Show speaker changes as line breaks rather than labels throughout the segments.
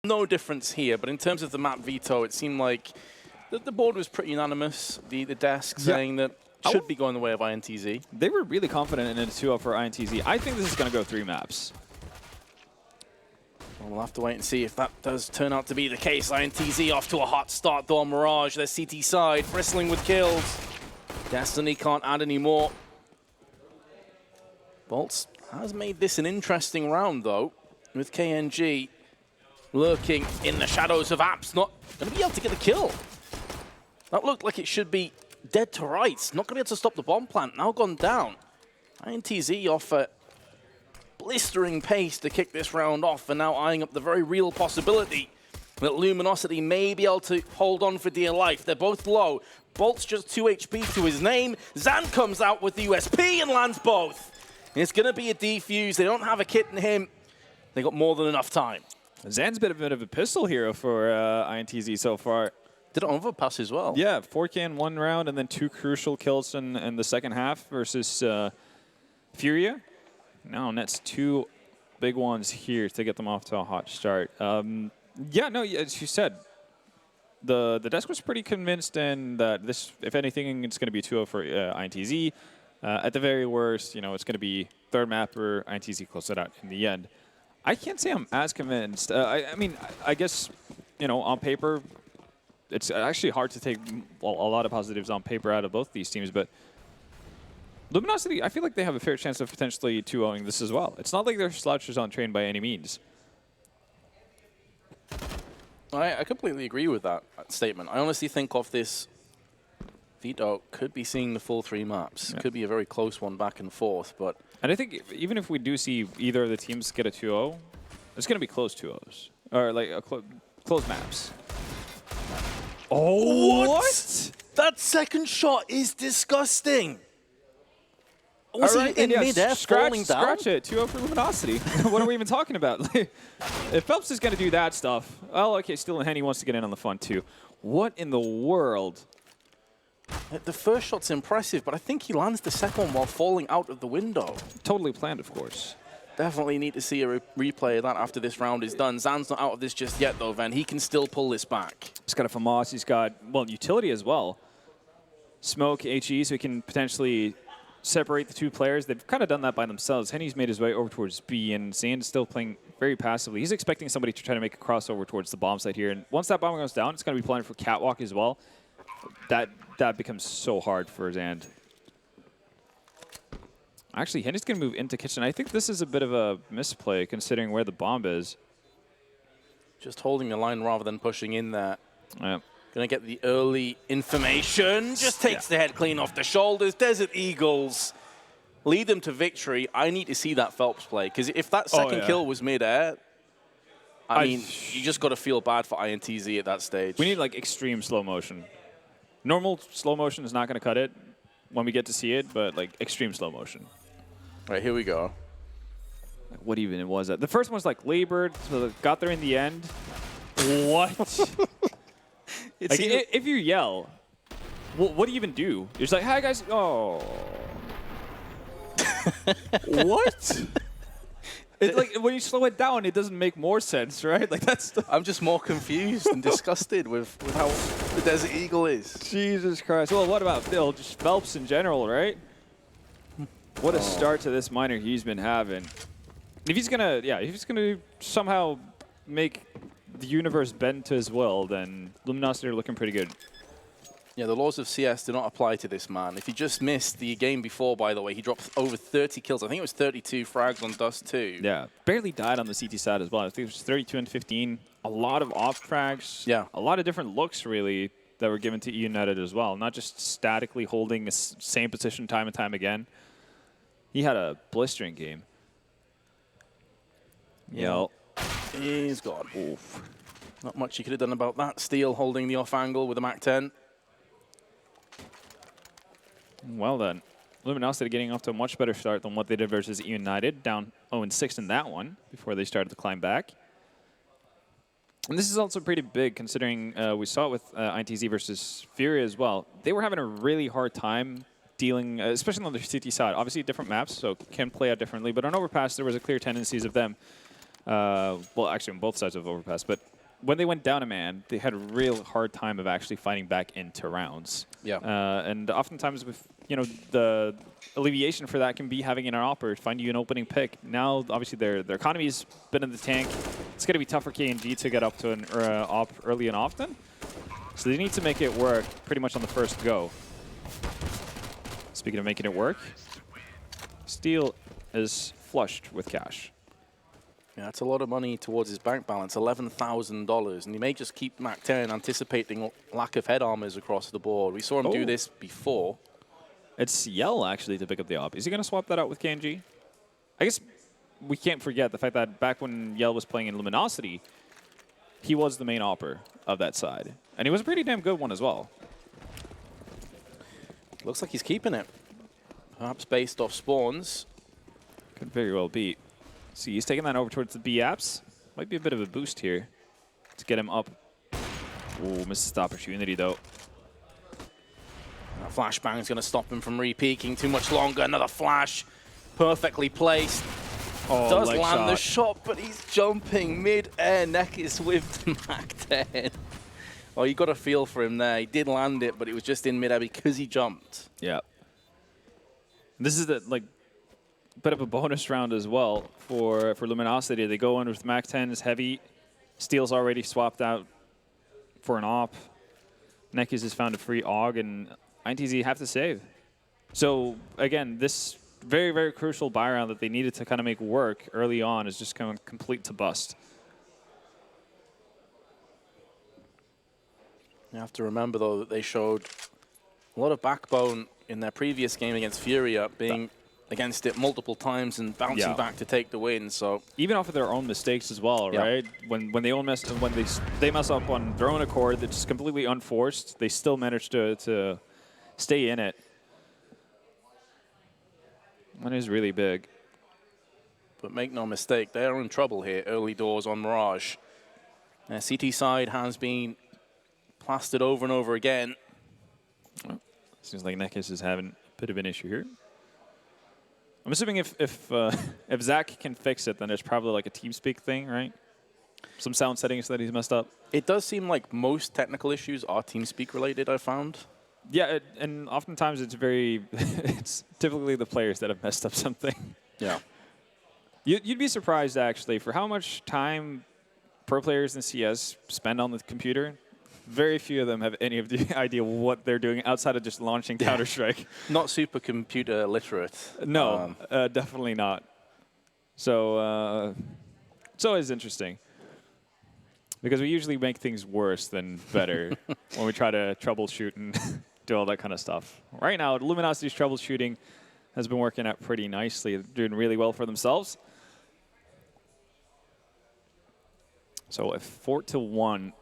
No difference here, but in terms of the map veto, it seemed like the board was pretty unanimous. The desk saying that should be going the way of INTZ.
They were really confident in a 2-0 for INTZ. I think this is going to go 3 maps.
Well, we'll have to wait and see if that does turn out to be the case. INTZ off to a hot start, though. Mirage, their CT side, bristling with kills. Destiny can't add any more. Bolts has made this an interesting round, though, with KNG lurking in the shadows of Apps, not going to be able to get the kill. That looked like it should be dead to rights. Not going to be able to stop the bomb plant. Now gone down. INTZ off a blistering pace to kick this round off, and now eyeing up the very real possibility that Luminosity may be able to hold on for dear life. They're both low. Bolt's just 2 HP to his name. Zan comes out with the USP and lands both. It's going to be a defuse. They don't have a kit in him. They got more than enough time.
Zan's been a bit of a pistol hero for INTZ so far.
Did an overpass as well.
Yeah, 4K in 1 round and then 2 crucial kills in the second half versus Furia. Now nets 2 big ones here to get them off to a hot start. Yeah, no, as you said, the desk was pretty convinced in that this, if anything, it's going to be 2-0 for INTZ. At the very worst, you know, it's going to be third map or INTZ close it out in the end. I can't say I'm as convinced. I mean, I guess, you know, on paper, it's actually hard to take a lot of positives on paper out of both these teams, but Luminosity, I feel like they have a fair chance of potentially 2-0ing this as well. It's not like they're slouchers on train by any means.
I completely agree with that statement. I honestly think of this veto could be seeing the full 3 maps. Could be a very close one back and forth, but...
And I think even if we do see either of the teams get a 2-0, it's going to be close 2-0s. Or like close maps.
Oh, what? That second shot is disgusting. Was he in mid-air falling down?
Scratch it. 2-0 for Luminosity. What are we even talking about? If Phelps is going to do that stuff, well, okay, still Henny wants to get in on the fun too. What in the world?
The first shot's impressive, but I think he lands the second one while falling out of the window.
Totally planned, of course.
Definitely need to see a replay of that after this round is done. Zan's not out of this just yet, though, Ven. He can still pull this back.
He's got a FAMAS. He's got, well, utility as well. Smoke, HE, so he can potentially separate the 2 players. They've kind of done that by themselves. Henny's made his way over towards B, and Zan's still playing very passively. He's expecting somebody to try to make a crossover towards the bomb site here. And once that bomb goes down, it's going to be planted for Catwalk as well. That becomes so hard for Zand. Actually, Henny's going to move into kitchen. I think this is a bit of a misplay considering where the bomb is.
Just holding the line rather than pushing in there.
Yeah.
Going to get the early information. Just takes the head clean off the shoulders. Desert Eagles lead them to victory. I need to see that Phelps play, because if that second kill was mid-air, I mean, you just got to feel bad for INTZ at that stage.
We need like extreme slow motion. Normal slow motion is not going to cut it when we get to see it, but like extreme slow motion.
All right, here we go.
Like, what even was that? The first one's like labored, so got there in the end. What? Like, if you yell, what do you even do? You're just like, hi guys. Oh. What? It's like when you slow it down, it doesn't make more sense, right? Like that's.
I'm just more confused and disgusted with how the Desert Eagle is.
Jesus Christ! Well, what about Bill? Just Phelps in general, right? What a start to this minor he's been having. If he's gonna, if he's gonna somehow make the universe bend to his will, then Luminosity are looking pretty good.
Yeah, the laws of CS do not apply to this man. If he just missed the game before, by the way, he dropped over 30 kills. I think it was 32 frags on Dust too.
Yeah, barely died on the CT side as well. I think it was 32 and 15. A lot of off frags.
Yeah.
A lot of different looks, really, that were given to United as well. Not just statically holding the same position time and time again. He had a blistering game.
Yeah. He's gone. Oof. Not much he could have done about that. Steel holding the off angle with a MAC-10.
Well then, Luminosity getting off to a much better start than what they did versus United, down 0-6 in that one before they started to climb back. And this is also pretty big considering we saw it with INTZ versus Furia as well. They were having a really hard time dealing, especially on the CT side. Obviously different maps, so can play out differently, but on Overpass there was a clear tendencies of them Well, actually, on both sides of overpass. But when they went down a man, they had a real hard time of actually fighting back into rounds.
Yeah.
And oftentimes, with the alleviation for that can be having an opper find you an opening pick. Now, obviously, their economy's been in the tank. It's going to be tough for KNG to get up to an op early and often. So they need to make it work pretty much on the first go. Speaking of making it work, Steel is flushed with cash.
Yeah, that's a lot of money towards his bank balance, $11,000. And he may just keep MAC-10 anticipating lack of head armors across the board. We saw him do this before.
It's Yell, actually, to pick up the op. Is he going to swap that out with KNG? I guess we can't forget the fact that back when Yell was playing in Luminosity, he was the main opper of that side. And he was a pretty damn good one as well.
Looks like he's keeping it. Perhaps based off spawns.
Could very well be. See, he's taking that over towards the B apps. Might be a bit of a boost here to get him up. Ooh, misses the opportunity, though.
That flashbang is going to stop him from re-peeking too much longer. Another flash. Perfectly placed.
Oh,
Does land the shot, but he's jumping mid-air. Nekis with the MAC-10. Oh, you got a feel for him there. He did land it, but it was just in mid-air because he jumped.
Yeah. This is the bit of a bonus round as well for Luminosity. They go in with MAC-10s heavy. Steel's already swapped out for an op. Nekis has found a free AUG, and INTZ have to save. So again, this very, very crucial buy round that they needed to kind of make work early on is just kind of complete to bust.
You have to remember, though, that they showed a lot of backbone in their previous game against Furia, being against it multiple times and bouncing back to take the win. So
even off of their own mistakes as well, right? When they mess up on their own accord, that's completely unforced. They still manage to stay in it. That is really big.
But make no mistake, they are in trouble here. Early doors on Mirage. Their CT side has been plastered over and over again.
Well, seems like Nekis is having a bit of an issue here. I'm assuming if Zach can fix it, then there's probably like a TeamSpeak thing, right? Some sound settings that he's messed up.
It does seem like most technical issues are TeamSpeak related, I found.
Yeah, and oftentimes it's it's typically the players that have messed up something.
Yeah.
You'd be surprised, actually, for how much time pro players in CS spend on the computer. Very few of them have any of the idea what they're doing outside of just launching Counter-Strike.
Not super computer literate.
No, definitely not. So it's always interesting. Because we usually make things worse than better when we try to troubleshoot and do all that kind of stuff. Right now, Luminosity's troubleshooting has been working out pretty nicely. They're doing really well for themselves. So a 4-1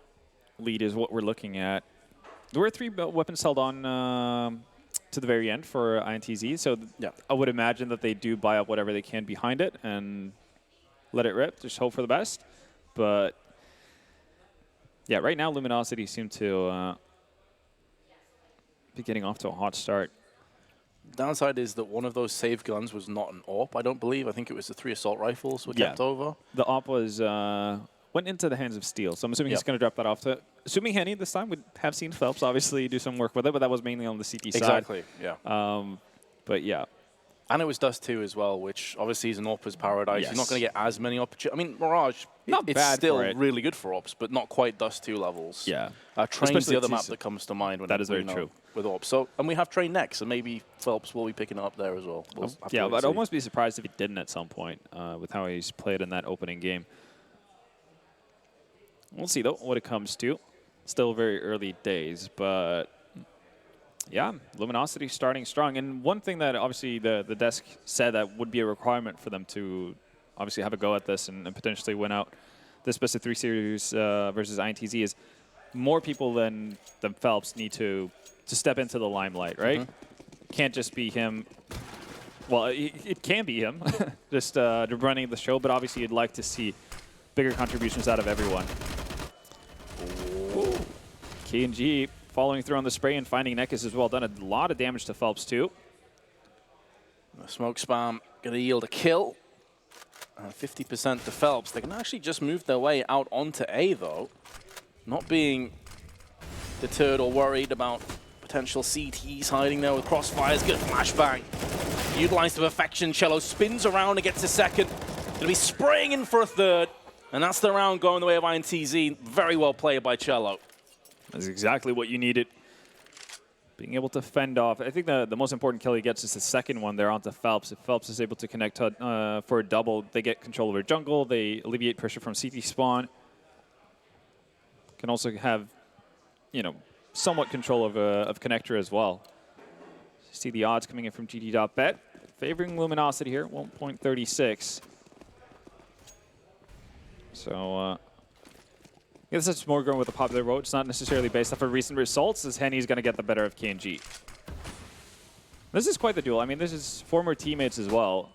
lead is what we're looking at. There were 3 weapons held on to the very end for INTZ, so I would imagine that they do buy up whatever they can behind it and let it rip, just hope for the best. But yeah, right now Luminosity seem to be getting off to a hot start.
Downside is that one of those save guns was not an AWP, I don't believe. I think it was the 3 assault rifles were kept over.
The AWP was went into the hands of Steel, so I'm assuming he's going to drop that off to. Assuming Henny this time would have seen Phelps obviously do some work with it, but that was mainly on the CT side.
Exactly, yeah.
But yeah.
And it was Dust 2 as well, which obviously is an AWP's paradise.
Yes.
You're not going to get as many opportunities. I mean, Mirage, it's still really good for AWPs, but not quite Dust 2 levels.
Yeah.
Train's the other map that comes to mind when
that is very true
with AWPs. So, and we have Train next, so maybe Phelps will be picking it up there as well.
Yeah, but I'd almost be surprised if he didn't at some point with how he's played in that opening game. We'll see, though, what it comes to. Still very early days, but yeah, Luminosity starting strong. And one thing that obviously the desk said that would be a requirement for them to obviously have a go at this and potentially win out this best of 3 series versus INTZ is more people than Phelps need to step into the limelight, right? Mm-hmm. Can't just be him. Well, it can be him, just running the show, but obviously you'd like to see bigger contributions out of everyone. Ooh. KNG following through on the spray and finding Nekis as well. Done a lot of damage to Phelps too.
The smoke spam going to yield a kill. 50% to Phelps. They can actually just move their way out onto A, though. Not being deterred or worried about potential CTs hiding there with crossfires. Good flashbang. Utilized to perfection. Cello spins around and gets a second. Going to be spraying in for a third. And that's the round going the way of INTZ. Very well played by Cello.
That's exactly what you needed. Being able to fend off. I think the most important kill he gets is the second one there onto Phelps. If Phelps is able to connect for a double, they get control over jungle. They alleviate pressure from CT spawn. Can also have, you know, somewhat control of connector as well. See the odds coming in from GT.bet. Favoring Luminosity here, 1.36. So, I guess it's more going with the popular vote. It's not necessarily based off of recent results, as Henny's going to get the better of KNG. This is quite the duel. I mean, this is former teammates as well.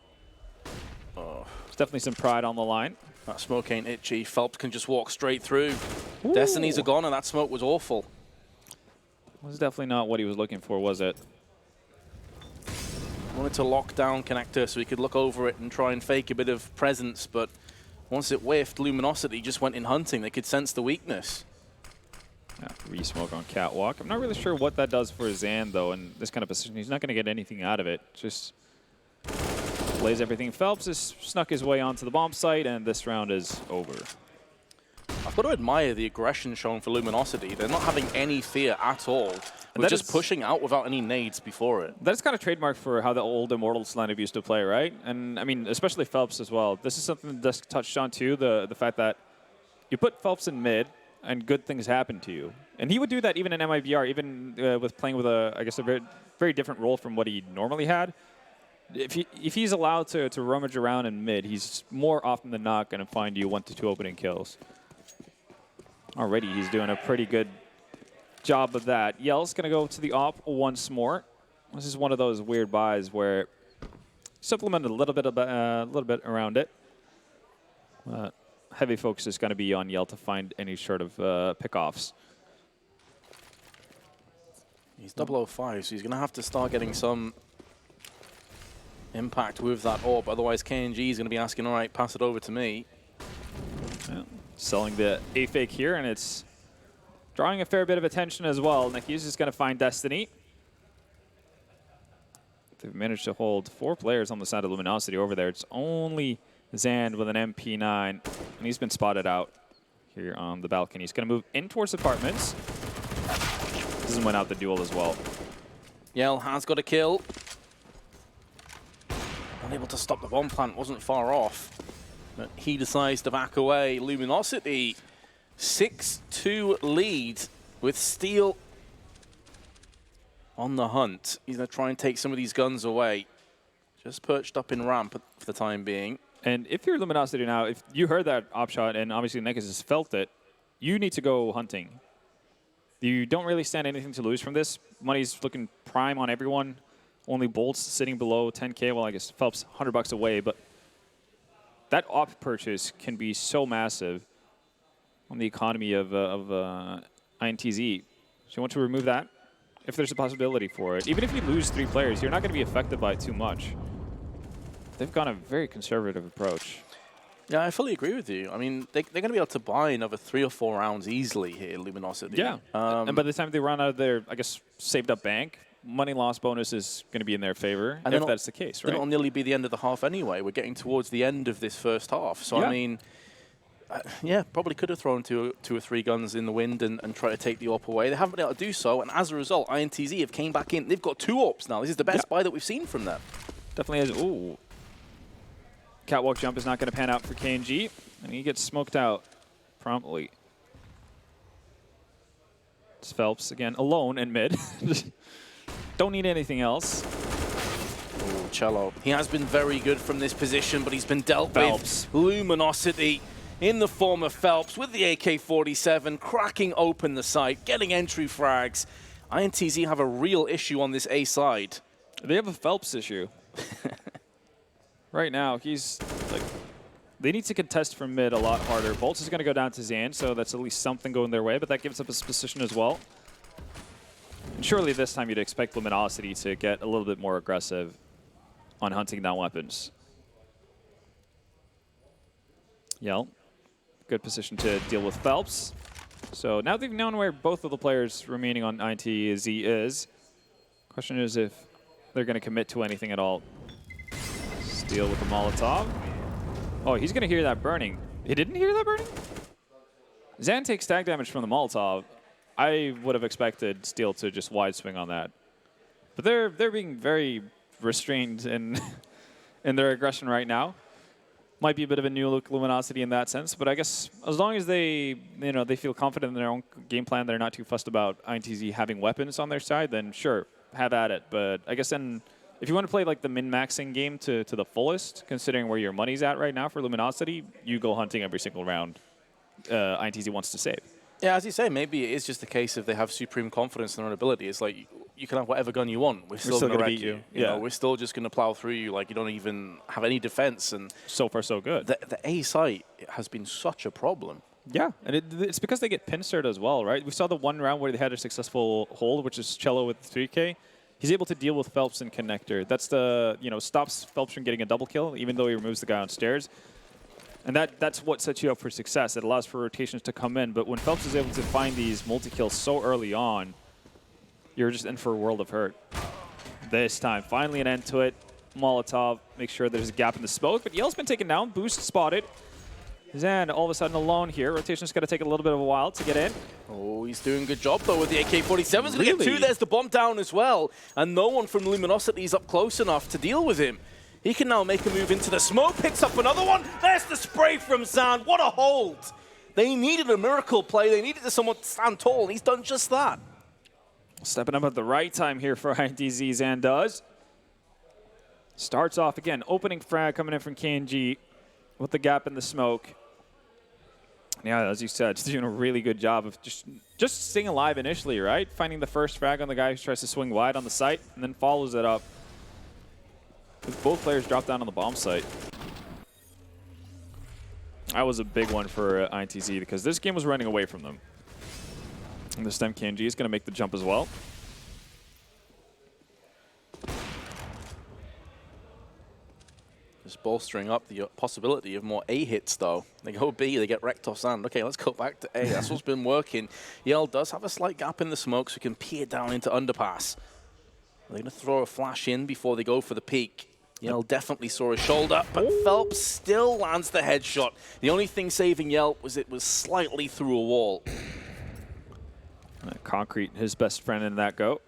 Oh.
There's definitely some pride on the line.
That smoke ain't itchy. Phelps can just walk straight through.
Ooh.
Destinies are gone, and that smoke was awful.
Was definitely not what he was looking for, was it?
Wanted to lock down connector so he could look over it and try and fake a bit of presence, but once it whiffed, Luminosity just went in hunting. They could sense the weakness.
Yeah, re-smoke on Catwalk. I'm not really sure what that does for Zan, though, in this kind of position. He's not going to get anything out of it. Just plays everything. Phelps has snuck his way onto the bomb site, and this round is over.
I've got to admire the aggression shown for Luminosity. They're not having any fear at all. We're just pushing out without any nades before it.
That's kind of trademark for how the old Immortals lineup used to play, right? And, I mean, especially Phelps as well. This is something that Dusk touched on, too, the fact that you put Phelps in mid, and good things happen to you. And he would do that even in MIBR, even with playing with, I guess, a very, very different role from what he normally had. If he's allowed to rummage around in mid, he's more often than not going to find you 1 to 2 opening kills. Already, he's doing a pretty good job of that. Yell's going to go to the op once more. This is one of those weird buys where supplement a little bit around it. Heavy focus is going to be on Yell to find any sort of pickoffs.
He's 005, so he's going to have to start getting some impact with that orb. Otherwise, KNG is going to be asking, all right, pass it over to me.
Yeah. Selling the A fake here, and it's drawing a fair bit of attention as well. Niki's just going to find Destiny. They've managed to hold 4 players on the side of Luminosity over there. It's only Zand with an MP9, and he's been spotted out here on the balcony. He's going to move in towards apartments. Doesn't win out the duel as well.
Yell has got a kill. Unable to stop the bomb plant, wasn't far off. But he decides to back away. Luminosity, 6-2 lead with Steel on the hunt. He's going to try and take some of these guns away. Just perched up in ramp for the time being.
And if you're Luminosity now, if you heard that op shot, and obviously Nekis has felt it, you need to go hunting. You don't really stand anything to lose from this. Money's looking prime on everyone. Only Bolt's sitting below 10K. Well, I guess Phelps $100 away, but that op purchase can be so massive on the economy of INTZ. So you want to remove that if there's a possibility for it. Even if you lose 3 players, you're not going to be affected by it too much. They've gone a very conservative approach.
Yeah, I fully agree with you. I mean, they're going to be able to buy another 3 or 4 rounds easily here, Luminosity.
Yeah, and by the time they run out of their, I guess, saved up bank, money loss bonus is going to be in their favor, and if that's the case, right?
It'll nearly be the end of the half anyway. We're getting towards the end of this first half. So, yeah. I mean, yeah, probably could have thrown 2 or 3 guns in the wind and try to take the AWP away. They haven't been able to do so, and as a result, INTZ have came back in. They've got 2 AWPs now. This is the best buy that we've seen from them.
Definitely is. Ooh. Catwalk jump is not going to pan out for KNG, and he gets smoked out promptly. It's Phelps again, alone in mid. Don't need anything else.
Ooh, Cello. He has been very good from this position, but he's been dealt with. Luminosity in the form of Phelps with the AK-47, cracking open the site, getting entry frags. INTZ have a real issue on this A side.
They have a Phelps issue. Right now, he's like, they need to contest from mid a lot harder. Bolts is going to go down to Zan, so that's at least something going their way, but that gives up his position as well. And surely this time you'd expect Luminosity to get a little bit more aggressive on hunting down weapons. Yell, good position to deal with Phelps. So now they've known where both of the players remaining on INTZ is. Question is if they're going to commit to anything at all. Steal with the Molotov. Oh, he's going to hear that burning. He didn't hear that burning? Zan takes tag damage from the Molotov. I would have expected Steel to just wide swing on that. But they're being very restrained in in their aggression right now. Might be a bit of a new look Luminosity in that sense, but I guess as long as they they feel confident in their own game plan, they're not too fussed about INTZ having weapons on their side, then sure, have at it. But I guess then if you want to play like the min-maxing game to the fullest, considering where your money's at right now for Luminosity, you go hunting every single round INTZ wants to save.
Yeah, as you say, maybe it is just a case of they have supreme confidence in their own ability. It's like, you can have whatever gun you want. We're still going to beat you. You know, we're still just going to plow through you. Like, you don't even have any defense. And
so far, so good.
The A site has been such a problem.
Yeah, and it's because they get pincered as well, right? We saw the one round where they had a successful hold, which is Cello with 3K. He's able to deal with Phelps and Connector. That's the, stops Phelps from getting a double kill, even though he removes the guy on stairs. And that's what sets you up for success. It allows for rotations to come in. But when Phelps is able to find these multi-kills so early on, you're just in for a world of hurt. This time, finally an end to it. Molotov, make sure there's a gap in the smoke. But Yell's been taken down, boost spotted. Zan all of a sudden alone here. Rotation's going to take a little bit of a while to get in.
Oh, he's doing a good job, though, with the AK-47. He's going to get two. There's the bomb down as well. And no one from Luminosity is up close enough to deal with him. He can now make a move into the smoke, picks up another one. There's the spray from Zan. What a hold. They needed a miracle play. They needed someone to stand tall, and he's done just that.
Stepping up at the right time here for INTZ, Zan does. Starts off again, opening frag coming in from KNG with the gap in the smoke. Yeah, as you said, he's doing a really good job of just staying alive initially, right? Finding the first frag on the guy who tries to swing wide on the site and then follows it up. With both players drop down on the bomb site. That was a big one for INTZ because this game was running away from them. And this time KNG is going to make the jump as well.
Just bolstering up the possibility of more A hits, though. They go B, they get wrecked off Sand. Okay, let's go back to A. That's what's been working. Yell does have a slight gap in the smoke, so he can peer down into underpass. They're going to throw a flash in before they go for the peek. Yell definitely saw his shoulder, but Phelps still lands the headshot. The only thing saving Yell was it was slightly through a wall.
Concrete, his best friend in that go.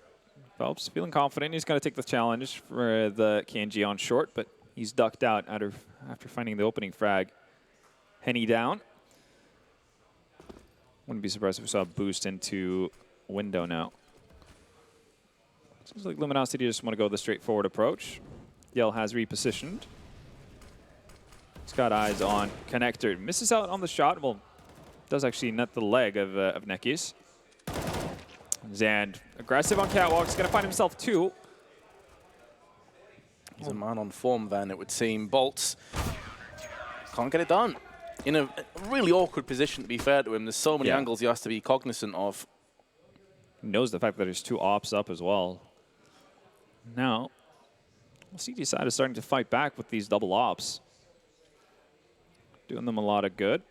Phelps feeling confident. He's going to take the challenge for the KNG on short, but he's ducked out after finding the opening frag. Henny down. Wouldn't be surprised if we saw a boost into window now. Seems like Luminosity just want to go the straightforward approach. Yell has repositioned. He's got eyes on Connector. Misses out on the shot. Well, does actually net the leg of Nekis. Zan, aggressive on catwalk. He's going to find himself two.
He's a man on form, then, it would seem. Bolts can't get it done. In a really awkward position, to be fair to him. There's so many angles he has to be cognizant of.
He knows the fact that there's two ops up as well. Now, CG side is starting to fight back with these double ops. Doing them a lot of good.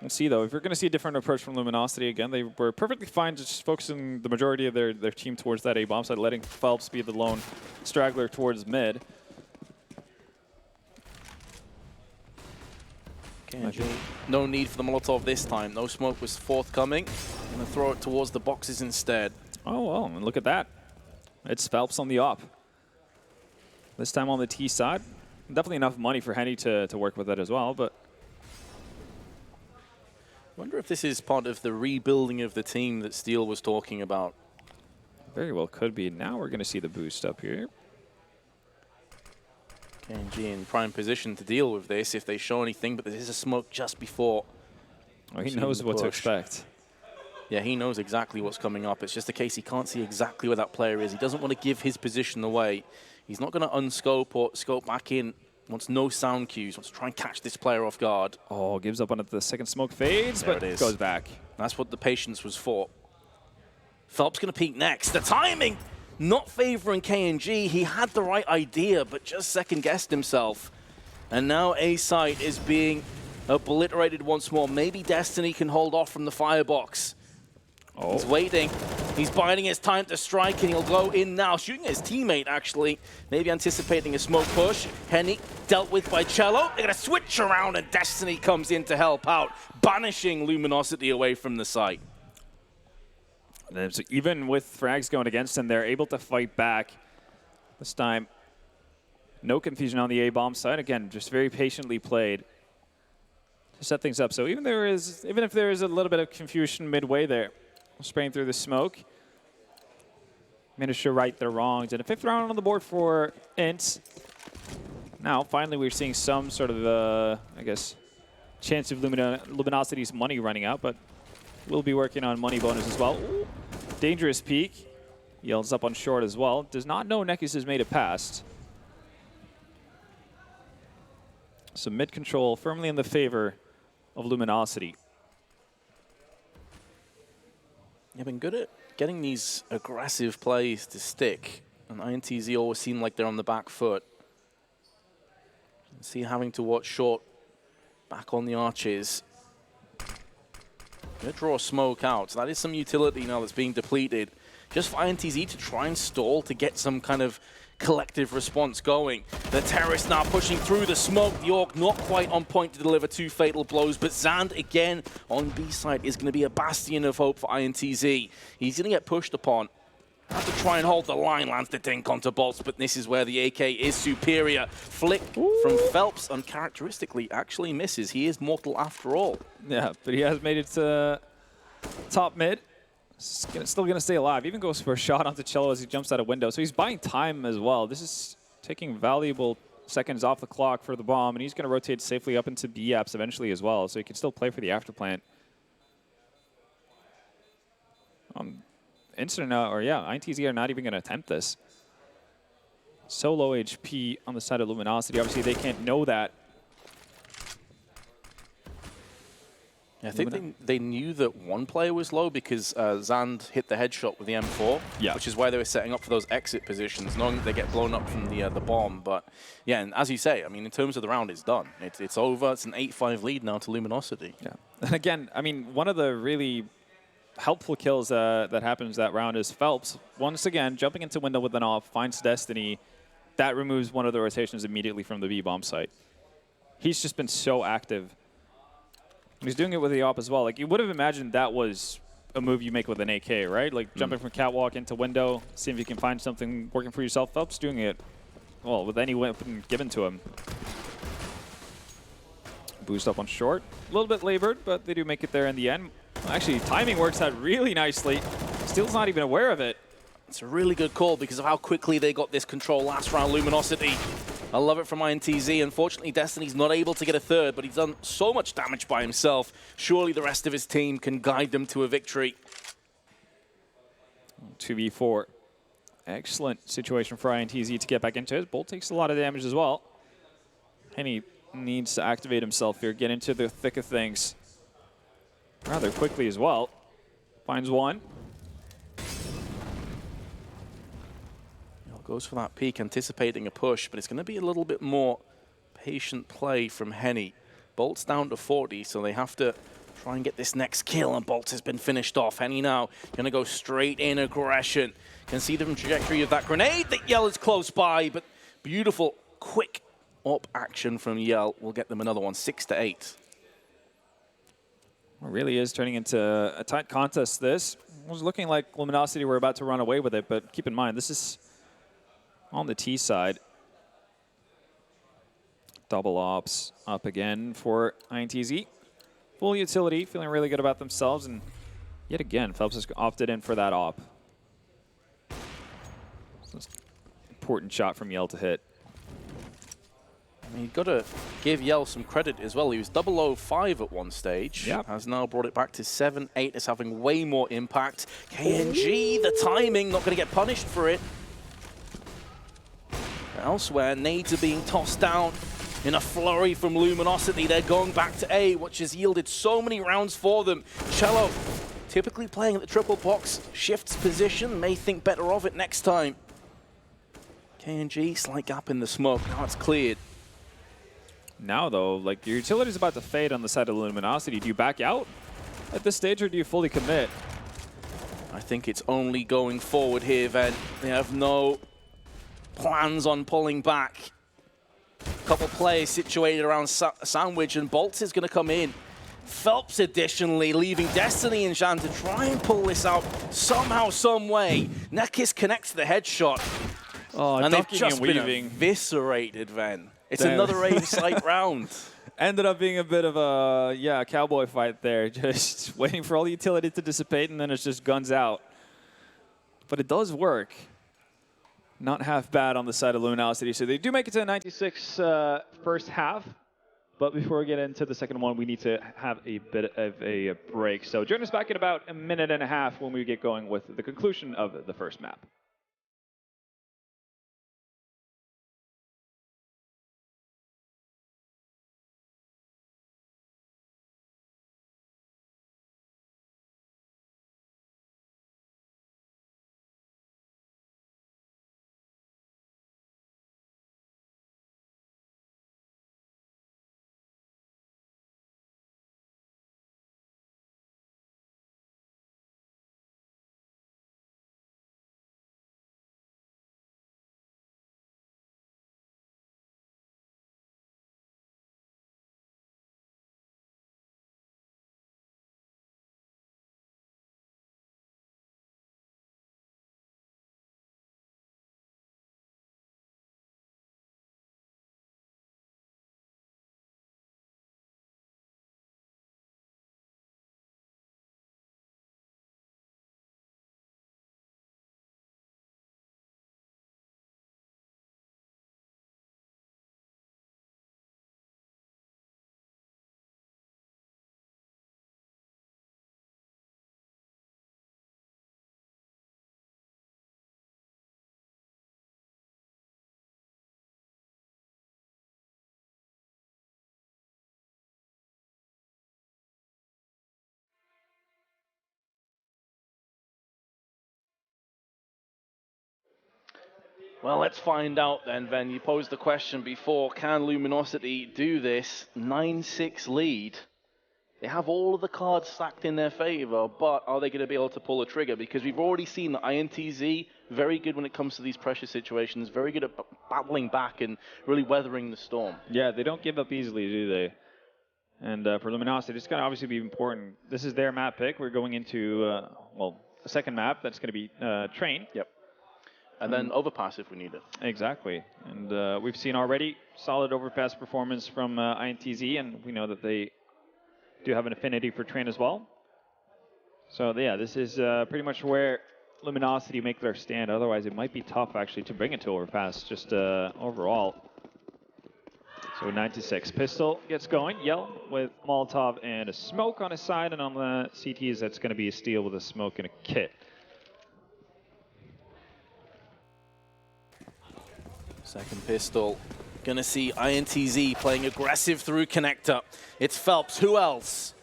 We'll see, though. If you're going to see a different approach from Luminosity again, they were perfectly fine just focusing the majority of their team towards that A-bomb side, letting Phelps be the lone straggler towards mid.
No need for the Molotov this time. No smoke was forthcoming. I'm going to throw it towards the boxes instead.
Oh, well, and look at that. It's Phelps on the op. This time on the T side. Definitely enough money for Henny to work with it as well, but
I wonder if this is part of the rebuilding of the team that Steele was talking about.
Very well could be. Now we're going to see the boost up here.
KNG in prime position to deal with this if they show anything, but there is a smoke just before.
Oh, he knows what to expect.
Yeah, he knows exactly what's coming up. It's just a case he can't see exactly where that player is. He doesn't want to give his position away. He's not going to unscope or scope back in. Wants no sound cues. Wants to try and catch this player off guard.
Oh, gives up on it. The second smoke fades,
there
but it goes back.
That's what the patience was for. Phelps going to peek next. The timing not favoring KNG. He had the right idea, but just second-guessed himself. And now A site is being obliterated once more. Maybe Destiny can hold off from the firebox. Oh. He's waiting. He's biding his time to strike, and he'll go in now, shooting his teammate, actually. Maybe anticipating a smoke push. Henny dealt with by Cello. They're going to switch around, and Destiny comes in to help out, banishing Luminosity away from the site.
So even with frags going against him, they're able to fight back. This time, no confusion on the A-bomb side. Again, just very patiently played to set things up. So even if there is a little bit of confusion midway there, spraying through the smoke, managed to right their wrongs. And a 5th round on the board for INTZ. Now, finally, we're seeing some sort of, I guess, chance of Luminosity's money running out, but we'll be working on money bonus as well. Ooh, dangerous peek. Yells up on short as well. Does not know Nekis has made it past. So mid control firmly in the favor of Luminosity.
They've been good at getting these aggressive plays to stick, and INTZ always seem like they're on the back foot. See, having to watch short back on the arches. Gonna draw smoke out, so that is some utility now that's being depleted. Just for INTZ to try and stall to get some kind of collective response going. The Terrorist now pushing through the smoke. The Orc not quite on point to deliver 2 fatal blows, but Zand again on B side is going to be a bastion of hope for INTZ. He's going to get pushed upon. Have to try and hold the line, lands the dink onto Bolts, but this is where the AK is superior. Flick from Phelps uncharacteristically actually misses. He is mortal after all.
Yeah, but he has made it to top mid. Still going to stay alive. Even goes for a shot onto Cello as he jumps out a window. So he's buying time as well. This is taking valuable seconds off the clock for the bomb, and he's going to rotate safely up into B apps eventually as well, so he can still play for the afterplant. INTZ are not even going to attempt this. So low HP on the side of Luminosity. Obviously, they can't know that.
I think they knew that one player was low because Zand hit the headshot with the M4, which is why they were setting up for those exit positions, knowing that they get blown up from the bomb. But yeah, and as you say, I mean, in terms of the round, it's done. It's over. It's an 8-5 lead now to Luminosity.
Yeah, and again, I mean, one of the really helpful kills that happens that round is Phelps, once again, jumping into window with an off, finds Destiny. That removes one of the rotations immediately from the B-bomb site. He's just been so active. He's doing it with the op as well. Like, you would have imagined that was a move you make with an AK, right? Like, jumping from catwalk into window, see if you can find something working for yourself. Phelps doing it, well, with any weapon given to him. Boost up on short. A little bit labored, but they do make it there in the end. Actually, timing works out really nicely. Steel's not even aware of it.
It's a really good call because of how quickly they got this control last round. Luminosity, I love it from INTZ. Unfortunately, Destiny's not able to get a third, but he's done so much damage by himself. Surely the rest of his team can guide them to a victory.
2v4. Excellent situation for INTZ to get back into it. Bolt takes a lot of damage as well. And he needs to activate himself here, get into the thick of things rather quickly as well. Finds one.
Goes for that peek, anticipating a push, but it's going to be a little bit more patient play from Henny. Bolt's down to 40, so they have to try and get this next kill, and Bolt has been finished off. Henny now going to go straight in aggression. Can see the trajectory of that grenade. The Yell is close by, but beautiful, quick up action from Yell will get them another one, 6-8.
It really is turning into a tight contest, this. It was looking like Luminosity were about to run away with it, but keep in mind, this is on the T side. Double ops up again for INTZ. Full utility, feeling really good about themselves, and yet again, Phelps has opted in for that op. So it's an important shot from Yell to hit.
I mean, you've got to give Yell some credit as well. He was 005 at one stage.
Yep.
Has now brought it back to 7-8. It's having way more impact. KNG, the timing, not going to get punished for it. Elsewhere, nades are being tossed down in a flurry from Luminosity. They're going back to A, which has yielded so many rounds for them. Cello, typically playing at the triple box, shifts position, may think better of it next time. KNG, slight gap in the smoke. Now it's cleared.
Now, though, like, your utility is about to fade on the side of Luminosity. Do you back out at this stage, or do you fully commit?
I think it's only going forward here, Ven. They have no plans on pulling back. A couple players situated around Sandwich, and Bolts is going to come in. Phelps additionally leaving Destiny and Shan to try and pull this out somehow, some way. Nekis connects the headshot.
Oh,
and they've just been
weaving.
Eviscerated, Ven. It's another aim-sight round.
Ended up being a bit of a, cowboy fight there. Just waiting for all the utility to dissipate, and then it's just guns out. But it does work. Not half bad on the side of Luminosity. So they do make it to the 96 first half. But before we get into the second one, we need to have a bit of a break. So join us back in about a minute and a half when we get going with the conclusion of the first map.
Well, let's find out then, Ven. You posed the question before, can Luminosity do this? 9-6 lead. They have all of the cards stacked in their favor, but are they going to be able to pull a trigger? Because we've already seen that INTZ, very good when it comes to these pressure situations, very good at battling back and really weathering the storm.
Yeah, they don't give up easily, do they? And for Luminosity, it's going to obviously be important. This is their map pick. We're going into, a second map that's going to be Train.
Yep. And then overpass if we need it.
Exactly. And we've seen already solid overpass performance from INTZ, and we know that they do have an affinity for Train as well. So yeah, this is pretty much where Luminosity make their stand. Otherwise, it might be tough actually to bring it to overpass, just overall. So 96. Pistol gets going. Yell with Molotov and a smoke on his side, and on the CTs, that's going to be a steal with a smoke and a kit.
Second pistol. Gonna see INTZ playing aggressive through connector. It's Phelps. Who else?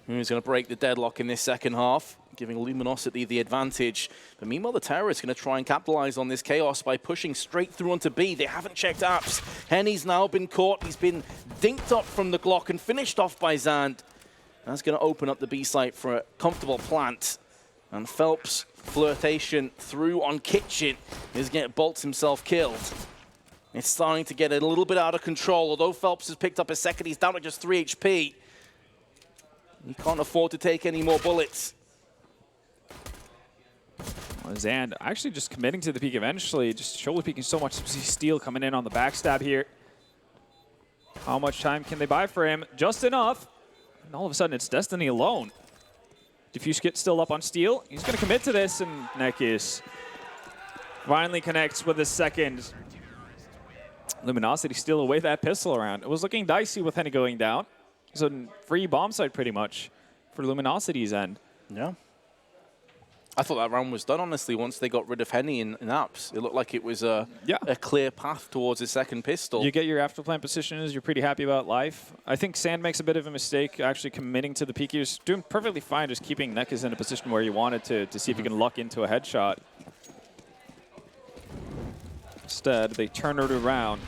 Who's gonna break the deadlock in this second half, giving Luminosity the advantage. But meanwhile, the Terrorists gonna try and capitalize on this chaos by pushing straight through onto B. They haven't checked apps. Henny's now been caught. He's been dinked up from the Glock and finished off by Zand. That's gonna open up the B site for a comfortable plant. And Phelps' flirtation through on Kitchen is gonna Bolts himself killed. It's starting to get a little bit out of control. Although Phelps has picked up a second, he's down to just 3 HP. He can't afford to take any more bullets.
Well, Zand actually just committing to the peak eventually, just shoulder peeking so much. Steel coming in on the backstab here. How much time can they buy for him? Just enough. And all of a sudden, it's Destiny alone. Diffuse Kit still up on Steel. He's going to commit to this, and Nekis finally connects with his second. Luminosity still away that pistol around. It was looking dicey with Henny going down. It's a free bomb site pretty much for Luminosity's end.
Yeah. I thought that round was done, honestly, once they got rid of Henny in apps. It looked like it was a clear path towards his second pistol.
You get your afterplan positions, you're pretty happy about life. I think Sand makes a bit of a mistake actually committing to the peak. He was doing perfectly fine just keeping Nekis in a position where he wanted to see if he can luck into a headshot. Instead, they turn it around.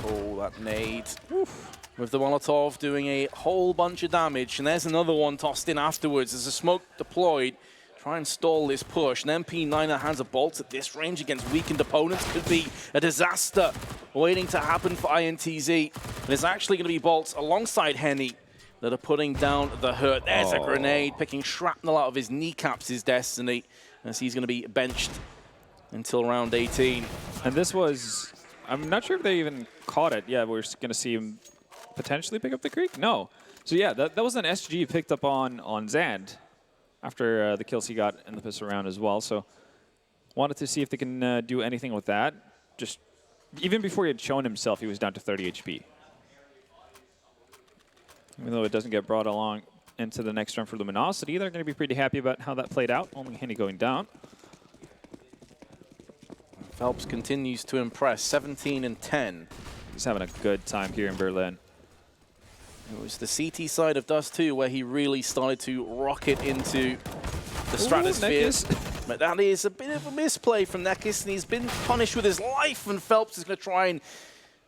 Oh, that nade. Oof. with the Molotov doing a whole bunch of damage. And there's another one tossed in afterwards. There's a smoke deployed. Try and stall this push. An MP9 has a bolt at this range against weakened opponents. Could be a disaster waiting to happen for INTZ. And it's actually going to be bolts alongside Henny that are putting down the hurt. There's a grenade, picking shrapnel out of his kneecaps, his destiny, as he's going to be benched until round 18.
And this was, I'm not sure if they even caught it. Yeah, we're going to see him potentially pick up the creek? No. So yeah, that was an SG picked up on Zand after the kills he got in the pistol round as well. So wanted to see if they can do anything with that. Just even before he had shown himself, he was down to 30 HP. Even though it doesn't get brought along into the next round for Luminosity, they're going to be pretty happy about how that played out. Only Henny going down.
Phelps continues to impress, 17 and 10.
He's having a good time here in Berlin.
It was the CT side of Dust 2 where he really started to rocket into the stratosphere.
Nekis.
But that is a bit of a misplay from Nekis, and he's been punished with his life, and Phelps is going to try and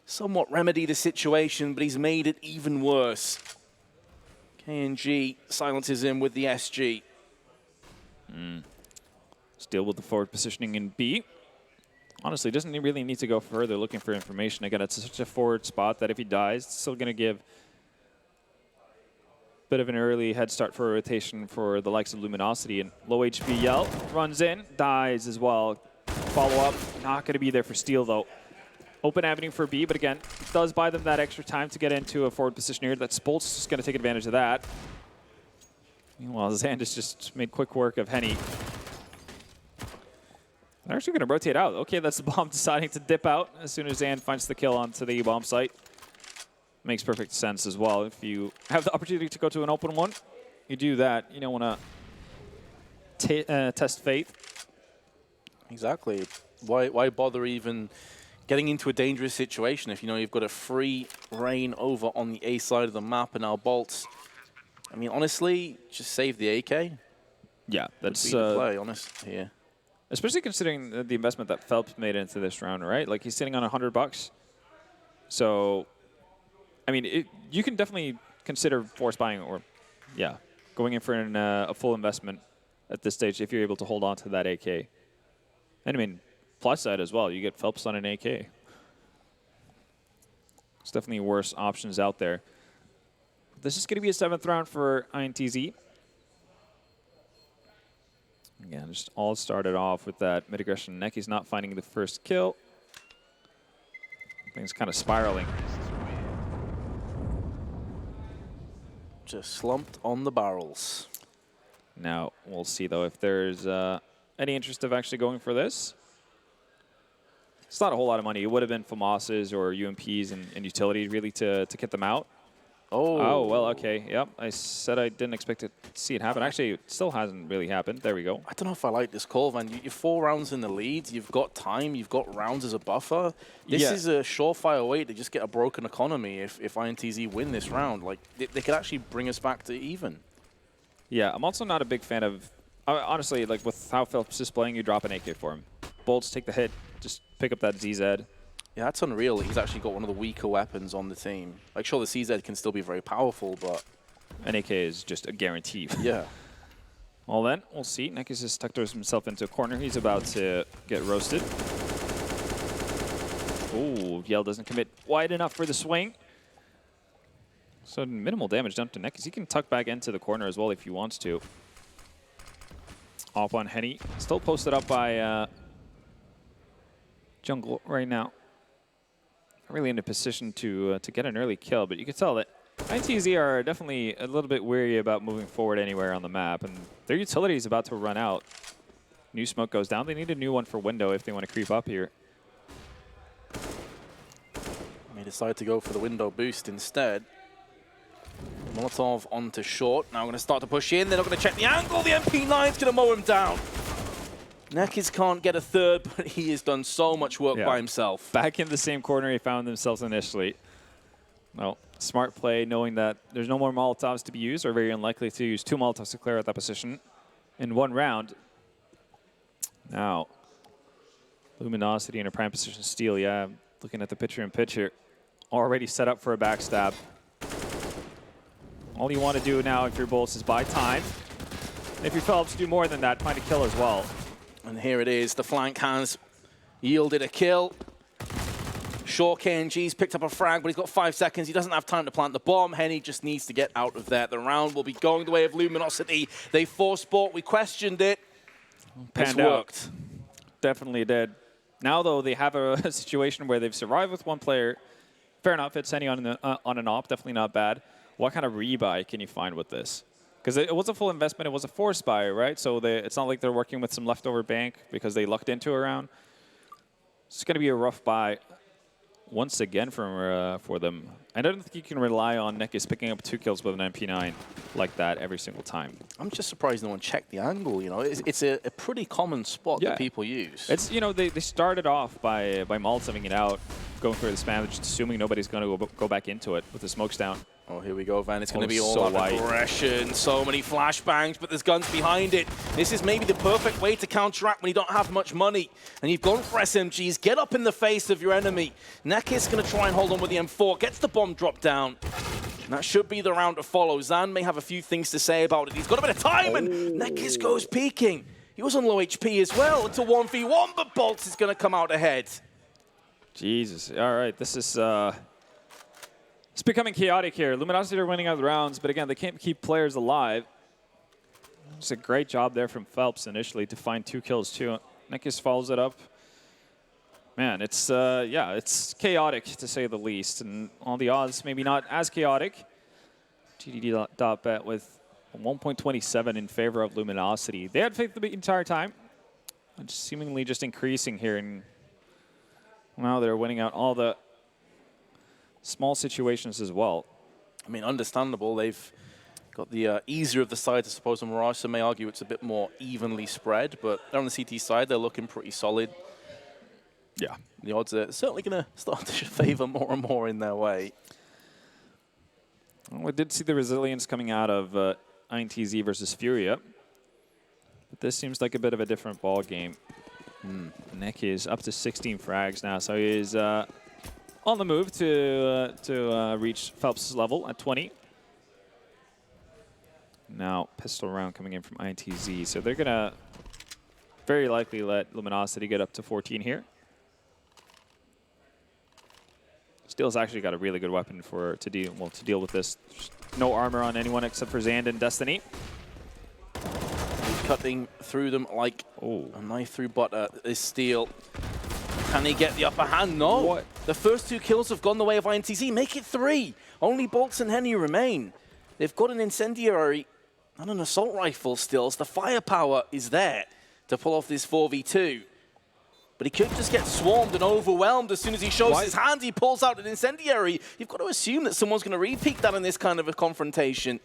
somewhat remedy the situation, but he's made it even worse. KNG silences him with the SG.
Still with the forward positioning in B. Honestly, doesn't really need to go further looking for information. Again, it's such a forward spot that if he dies, it's still going to give a bit of an early head start for a rotation for the likes of Luminosity. And low HP Yell runs in, dies as well. Follow up, not going to be there for Steel though. Open avenue for B, but again, does buy them that extra time to get into a forward position here. That Spolt's just going to take advantage of that. Meanwhile, Xandis just made quick work of Henny. They're actually going to rotate out. Okay, that's the bomb deciding to dip out as soon as Zand finds the kill onto the bomb site. Makes perfect sense as well. If you have the opportunity to go to an open one, you do that. You don't want to test fate.
Exactly. Why bother even getting into a dangerous situation if you know you've got a free reign over on the A side of the map and now bolts? I mean, honestly, just save the AK.
Yeah, that's
the play, honest here.
Especially considering the investment that Phelps made into this round, right? Like he's sitting on $100. So, I mean, you can definitely consider force buying or, yeah, going in for a full investment at this stage if you're able to hold on to that AK. And I mean, plus side as well, you get Phelps on an AK. There's definitely worse options out there. This is going to be a 7th round for INTZ. Again, just all started off with that mid-aggression. Neki's not finding the first kill. Things kind of spiraling.
Just slumped on the barrels.
Now, we'll see, though, if there's any interest of actually going for this. It's not a whole lot of money. It would have been FAMASs or UMPs and utility, really, to get them out. Oh, well, okay. Yep, I said I didn't expect to see it happen. Actually, it still hasn't really happened. There we go.
I don't know if I like this call, man. You're 4 rounds in the lead. You've got time. You've got rounds as a buffer. This is a surefire way to just get a broken economy if INTZ win this round. Like, they could actually bring us back to even.
Yeah, I'm also not a big fan of... honestly, like, with how Phelps is playing, you drop an AK for him. Bolts, take the hit. Just pick up that ZZ.
Yeah, that's unreal. He's actually got one of the weaker weapons on the team. Like, sure, the CZ can still be very powerful, but...
An AK is just a guarantee.
Yeah. Well,
then, we'll see. Nekis has tucked himself into a corner. He's about to get roasted. Ooh, Yell doesn't commit wide enough for the swing. So minimal damage done to Nekis. He can tuck back into the corner as well if he wants to. Off on Henny. Still posted up by Jungle right now. Really in a position to get an early kill, but you can tell that INTZ are definitely a little bit weary about moving forward anywhere on the map, and their utility is about to run out. New smoke goes down. They need a new one for window if they want to creep up here.
They decide to go for the window boost instead. Molotov onto short. Now going to start to push in. They're not going to check the angle. The MP9's going to mow him down. Nekis can't get a third, but he has done so much work by himself.
Back in the same corner he found themselves initially. Well, smart play, knowing that there's no more Molotovs to be used, or very unlikely to use 2 Molotovs to clear out that position in 1 round. Now, Luminosity in a prime position steal. Yeah, looking at the picture-in-picture. Already set up for a backstab. All you want to do now if you're Bolts is buy time. If you're Phelps, do more than that, find a kill as well.
And here it is, the flank has yielded a kill. Sure, KNG's picked up a frag, but he's got 5 seconds. He doesn't have time to plant the bomb. Henny just needs to get out of there. The round will be going the way of Luminosity. They forced sport. We questioned it. It's worked.
Definitely did. Now, though, they have a situation where they've survived with one player. Fair enough, it's Henny on an op. Definitely not bad. What kind of rebuy can you find with this? Because it was a full investment. It was a forced buy, right? So it's not like they're working with some leftover bank because they lucked into a round. It's going to be a rough buy once again for them. I don't think you can rely on Nekis picking up 2 kills with an MP9 like that every single time.
I'm just surprised no one checked the angle. You know, it's a pretty common spot that people use.
It's, you know, they started off by Maltzing it out, going for the spam, just assuming nobody's going to go back into it with the smokes down.
Oh, here we go, Van. It's going to be all about aggression. So many flashbangs, but there's guns behind it. This is maybe the perfect way to counteract when you don't have much money. And you've gone for SMGs. Get up in the face of your enemy. Nekis going to try and hold on with the M4. Gets the bomb dropped down. And that should be the round to follow. Zan may have a few things to say about it. He's got a bit of time, and Nekis goes peeking. He was on low HP as well. It's a 1v1, but Bolts is going to come out ahead.
Jesus. All right, this is... It's becoming chaotic here. Luminosity are winning out the rounds, but again, they can't keep players alive. It's a great job there from Phelps initially to find 2 kills too. Nekis follows it up. Man, it's it's chaotic to say the least, and all the odds maybe not as chaotic. GDD.bet with 1.27 in favor of Luminosity. They had faith the entire time, seemingly just increasing here, and now they're winning out all the small situations as well.
I mean, understandable. They've got the easier of the sides, I suppose, on Mirage, so may argue it's a bit more evenly spread, but they're on the CT side. They're looking pretty solid.
Yeah.
The odds are certainly going to start to favor more and more in their way.
Well, I did see the resilience coming out of INTZ versus Furia, but this seems like a bit of a different ball game. Neck is up to 16 frags now, so he is on the move to reach Phelps' level at 20. Now, pistol round coming in from INTZ. So they're going to very likely let Luminosity get up to 14 here. Steel's actually got a really good weapon to deal with this. No armor on anyone except for Zand and Destiny.
He's cutting through them like a knife through butter. Is Steel. Can he get the upper hand? No.
What?
The first 2 kills have gone the way of INTZ. Make it 3. Only Bolts and Henny remain. They've got an incendiary and an assault rifle still. So the firepower is there to pull off this 4v2. But he could just get swarmed and overwhelmed as soon as he shows his hand. He pulls out an incendiary. You've got to assume that someone's going to repeat that in this kind of a confrontation.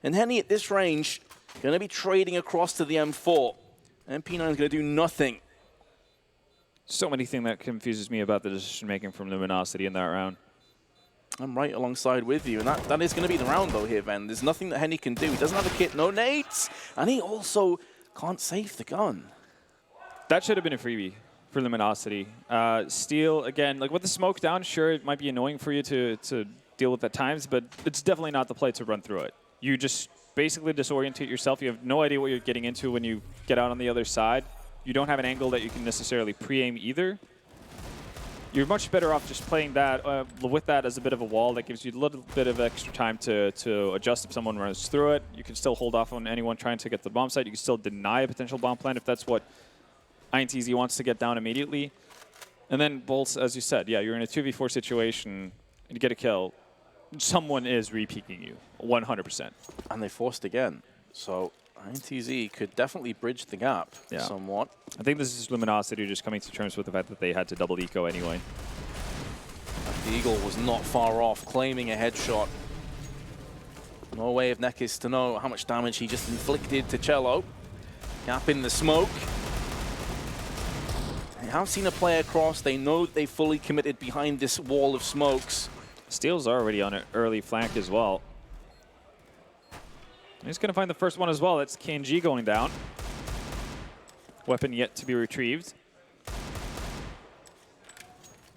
And Henny at this range going to be trading across to the M4. MP9 is going to do nothing.
So many things that confuses me about the decision-making from Luminosity in that round.
I'm right alongside with you, and that is going to be the round, though, here, Ven. There's nothing that Henny can do. He doesn't have a kit, no nades, and he also can't save the gun.
That should have been a freebie for Luminosity. Steel, again, like with the smoke down, sure, it might be annoying for you to deal with at times, but it's definitely not the play to run through it. You just basically disorientate yourself. You have no idea what you're getting into when you get out on the other side. You don't have an angle that you can necessarily pre-aim either. You're much better off just playing that with that as a bit of a wall that gives you a little bit of extra time to adjust if someone runs through it. You can still hold off on anyone trying to get the bomb site. You can still deny a potential bomb plant if that's what INTZ wants to get down immediately. And then Bolts, as you said, yeah, you're in a 2v4 situation and you get a kill. Someone is re-peeking you, 100%.
And they forced again. So INTZ could definitely bridge the gap somewhat.
I think this is Luminosity just coming to terms with the fact that they had to double eco anyway.
The Eagle was not far off, claiming a headshot. No way of Nekis to know how much damage he just inflicted to Cello. Gap in the smoke. They have seen a player cross. They know they fully committed behind this wall of smokes.
Steel's already on an early flank as well. He's going to find the first one as well. That's KNG going down. Weapon yet to be retrieved.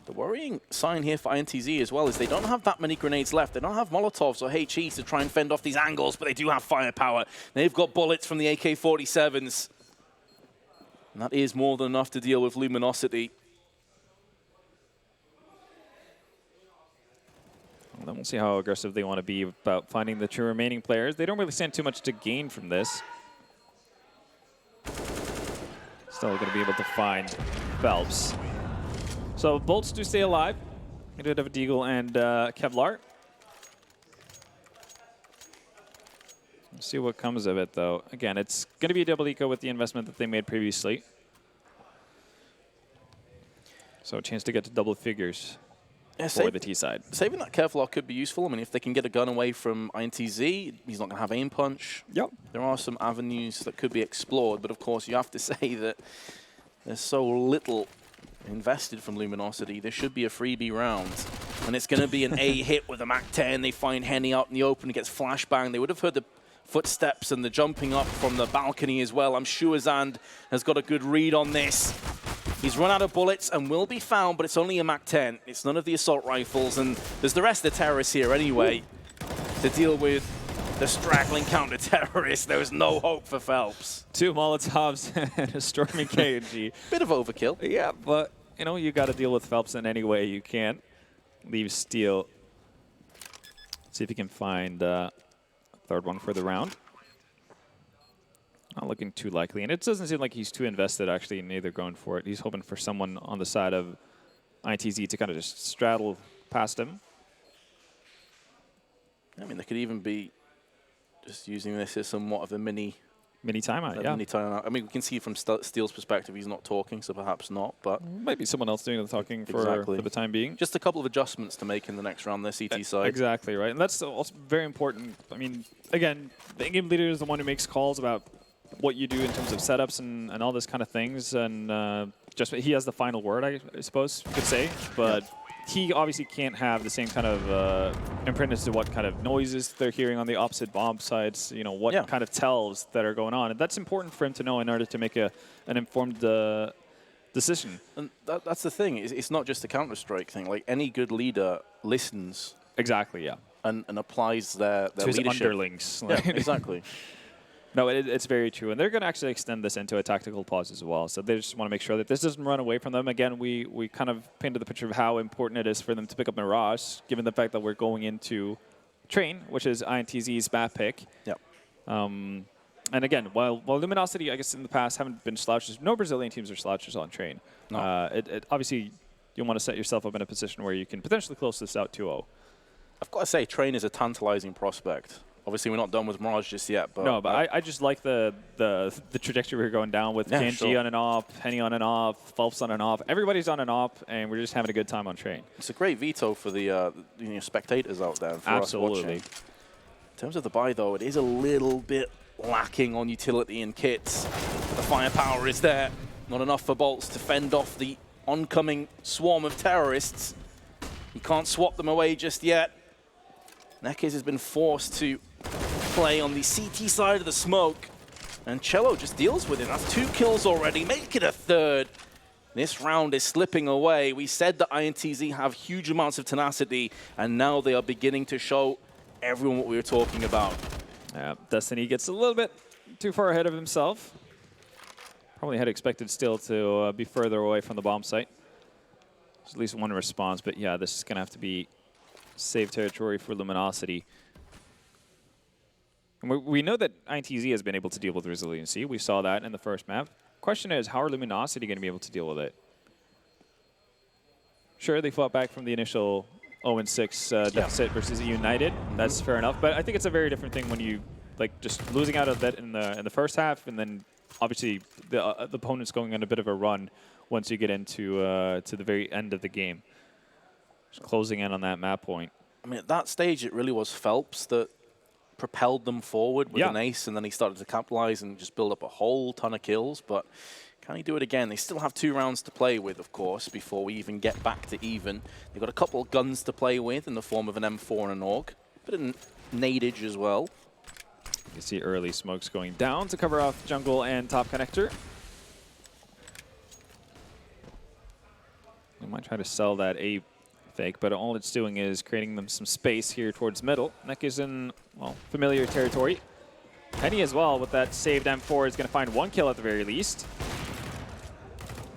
The worrying sign here for INTZ as well is they don't have that many grenades left. They don't have Molotovs or HEs to try and fend off these angles, but they do have firepower. They've got bullets from the AK-47s. And that is more than enough to deal with Luminosity.
Well, then we'll see how aggressive they want to be about finding the two remaining players. They don't really stand too much to gain from this. Still going to be able to find Phelps. So Bolts do stay alive. We did have a Deagle and Kevlar. We'll see what comes of it, though. Again, it's going to be a double eco with the investment that they made previously. So a chance to get to double figures for the T side.
Saving that Kevlar could be useful. I mean, if they can get a gun away from INTZ, he's not going to have aim punch.
Yep.
There are some avenues that could be explored, but of course you have to say that there's so little invested from Luminosity. There should be a freebie round, and it's going to be an A hit with a MAC-10. They find Henny out in the open, gets flashbang. They would have heard the footsteps and the jumping up from the balcony as well. I'm sure Zand has got a good read on this. He's run out of bullets and will be found, but it's only a MAC-10. It's none of the assault rifles, and there's the rest of the terrorists here anyway to deal with the straggling counter-terrorists. There was no hope for Phelps.
2 Molotovs and a storming KNG.
Bit of overkill.
Yeah, but, you know, you got to deal with Phelps in any way you can. Leave Steel. See if he can find a third one for the round. Not looking too likely. And it doesn't seem like he's too invested, actually, in either going for it. He's hoping for someone on the side of INTZ to kind of just straddle past him.
I mean, they could even be just using this as somewhat of a mini
timeout, yeah.
Mini timeout. I mean, we can see from Steele's perspective, he's not talking, so perhaps not. But
might be someone else doing the talking for the time being.
Just a couple of adjustments to make in the next round, their CT side.
Exactly, right. And that's also very important. I mean, again, the in-game leader is the one who makes calls about what you do in terms of setups and all this kind of things. And just he has the final word, I suppose you could say. But he obviously can't have the same kind of imprint as to what kind of noises they're hearing on the opposite bomb sides, you know, what kind of tells that are going on. And that's important for him to know in order to make an informed decision. And
that's the thing. It's not just a Counter-Strike thing. Like, any good leader listens.
Exactly, yeah.
And applies their
to
leadership.
His underlings.
Yeah, exactly.
No, it's very true. And they're going to actually extend this into a tactical pause as well. So they just want to make sure that this doesn't run away from them. Again, we kind of painted the picture of how important it is for them to pick up Mirage, given the fact that we're going into Train, which is INTZ's map pick.
Yep.
And again, while Luminosity, I guess, in the past haven't been slouches, no Brazilian teams are slouches on Train. No. Obviously, you want to set yourself up in a position where you can potentially close this out 2-0.
I've got to say, Train is a tantalizing prospect. Obviously, we're not done with Mirage just yet. But
no, but I just like the trajectory we're going down with KNG on and off, Henny on and off, Phelps on and off. Everybody's on and off, and we're just having a good time on Train.
It's a great veto for the spectators out there. For
Absolutely.
Us watching. In terms of the buy, though, it is a little bit lacking on utility and kits. The firepower is there. Not enough for Bolts to fend off the oncoming swarm of terrorists. You can't swap them away just yet. Nekes has been forced to play on the CT side of the smoke, and Cello just deals with it. That's 2 kills already, make it a 3rd. This round is slipping away. We said that INTZ have huge amounts of tenacity, and now they are beginning to show everyone what we were talking about.
Destiny gets a little bit too far ahead of himself. Probably had expected still to be further away from the bomb site. There's at least one response, but yeah, this is going to have to be safe territory for Luminosity. And we know that INTZ has been able to deal with resiliency. We saw that in the first map. Question is, how are Luminosity going to be able to deal with it? Sure, they fought back from the initial 0-6 deficit versus United. That's fair enough. But I think it's a very different thing when you just losing out of that in the first half, and then obviously the opponent's going on a bit of a run once you get into to the very end of the game. Just closing in on that map point.
I mean, at that stage, it really was Phelps that propelled them forward with an ace, and then he started to capitalize and just build up a whole ton of kills. But can he do it again? They still have 2 rounds to play with, of course, before we even get back to even. They've got a couple of guns to play with in the form of an M4 and an AUG. Bit of nadage as well.
You can see early smokes going down to cover off jungle and top connector. might try to sell that A fake, but all it's doing is creating them some space here towards middle. Neck is in, well, familiar territory. Penny as well with that saved M4 is going to find 1 kill at the very least.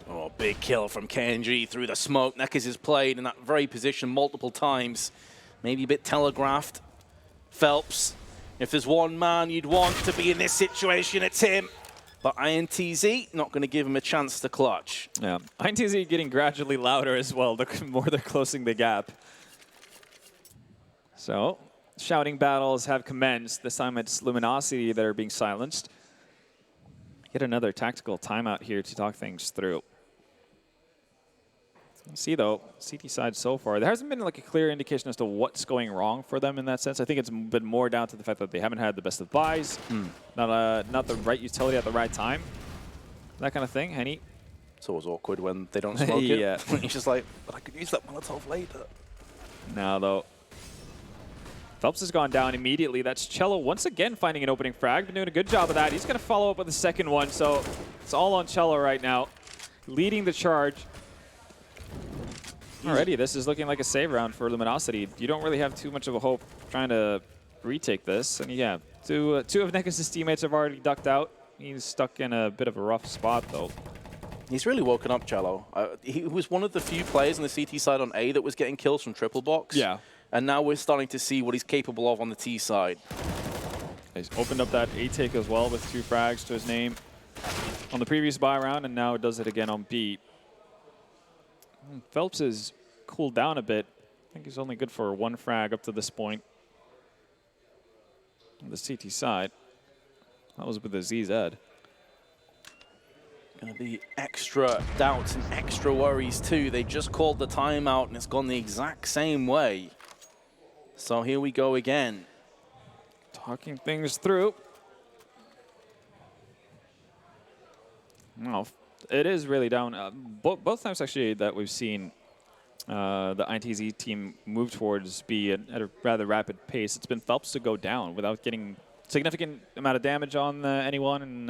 Oh, big kill from KNG through the smoke. Neckers has played in that very position multiple times. Maybe a bit telegraphed. Phelps, if there's one man you'd want to be in this situation, it's him. But INTZ, not going to give him a chance to clutch.
Yeah, INTZ getting gradually louder as well, the more they're closing the gap. So, shouting battles have commenced. This time it's Luminosity that are being silenced. Get another tactical timeout here to talk things through. You see, though, CT side so far, there hasn't been like a clear indication as to what's going wrong for them in that sense. I think it's been more down to the fact that they haven't had the best of buys, not the right utility at the right time, that kind of thing. Henny.
It's always awkward when they don't smoke it.
Yeah.
He's just like, but I could use that Molotov later.
Now, though, Phelps has gone down immediately. That's Cello once again finding an opening frag. Been doing a good job of that. He's going to follow up with the second one, so it's all on Cello right now, leading the charge. Already, this is looking like a save round for Luminosity. You don't really have too much of a hope trying to retake this. And yeah, two of Nekis' teammates have already ducked out. He's stuck in a bit of a rough spot, though.
He's really woken up, Cello. He was one of the few players on the CT side on A that was getting kills from triple box.
Yeah.
And now we're starting to see what he's capable of on the T side.
He's opened up that A take as well with 2 frags to his name on the previous buy round, and now does it again on B. Phelps has cooled down a bit. I think he's only good for 1 frag up to this point. On the CT side, that was with the ZZ.
Going to be extra doubts and extra worries too. They just called the timeout and it's gone the exact same way. So here we go again.
Talking things through. Well, it is really down. Both times actually that we've seen the INTZ team move towards B at a rather rapid pace, it's been Phelps to go down without getting significant amount of damage on anyone and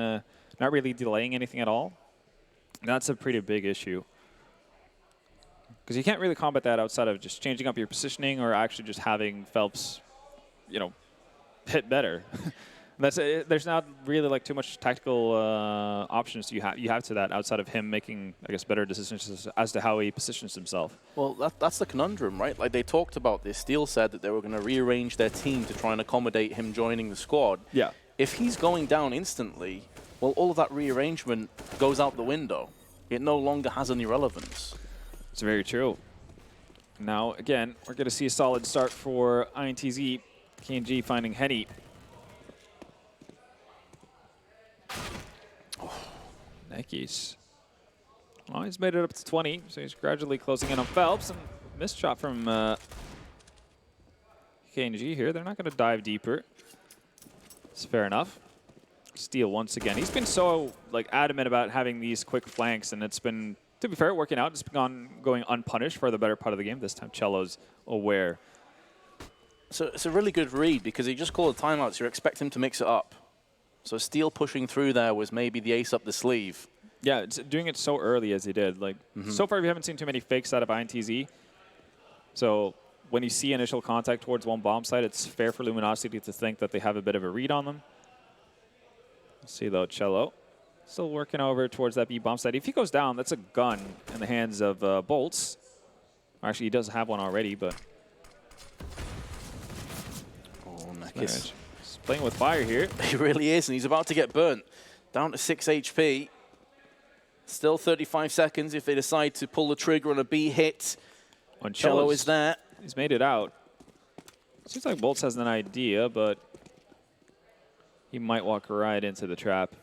not really delaying anything at all. That's a pretty big issue. Because you can't really combat that outside of just changing up your positioning or actually just having Phelps, you know, hit better. There's not really like too much tactical options you have to that outside of him making, I guess, better decisions as to how he positions himself.
Well, that's the conundrum, right? Like they talked about this. Steel said that they were going to rearrange their team to try and accommodate him joining the squad.
Yeah.
If he's going down instantly, well, all of that rearrangement goes out the window. It no longer has any relevance.
It's very true. Now, again, we're going to see a solid start for INTZ. KNG finding Henny. Nikes. Well, he's made it up to 20, so he's gradually closing in on Phelps. And missed shot from KNG here. They're not going to dive deeper. It's fair enough. Steal once again. He's been so like adamant about having these quick flanks, and it's been, to be fair, working out. It's been going unpunished for the better part of the game. This time, Cello's aware.
So it's a really good read because he just called a timeout, so you expect him to mix it up. So Steel pushing through there was maybe the ace up the sleeve.
Yeah, it's doing it so early as he did. Like so far, we haven't seen too many fakes out of INTZ. So when you see initial contact towards one bomb site, it's fair for Luminosity to think that they have a bit of a read on them. Let's see though, Cello still working over towards that B bomb site. If he goes down, that's a gun in the hands of Bolts. Actually, he does have one already, but
He's
playing with fire here.
He really is, and he's about to get burnt. Down to 6 HP. Still 35 seconds if they decide to pull the trigger on a B hit. Cello is there.
He's made it out. Seems like Bolts has an idea, but he might walk right into the trap.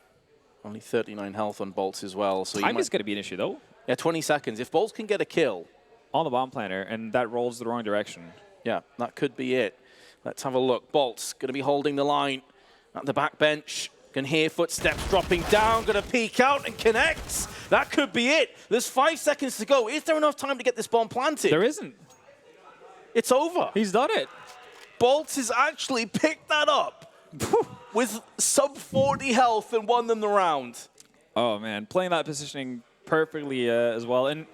Only 39 health on Bolts as well. So
time is going to be an issue, though.
Yeah, 20 seconds. If Bolts can get a kill
on the bomb planter, and that rolls the wrong direction.
Yeah, that could be it. Let's have a look. Bolts going to be holding the line at the back bench. Can hear footsteps dropping down. Going to peek out and connects. That could be it. There's 5 seconds to go. Is there enough time to get this bomb planted?
There isn't.
It's over.
He's done it.
Bolts has actually picked that up with sub 40 health and won them the round.
Oh, man. Playing that positioning perfectly as well. And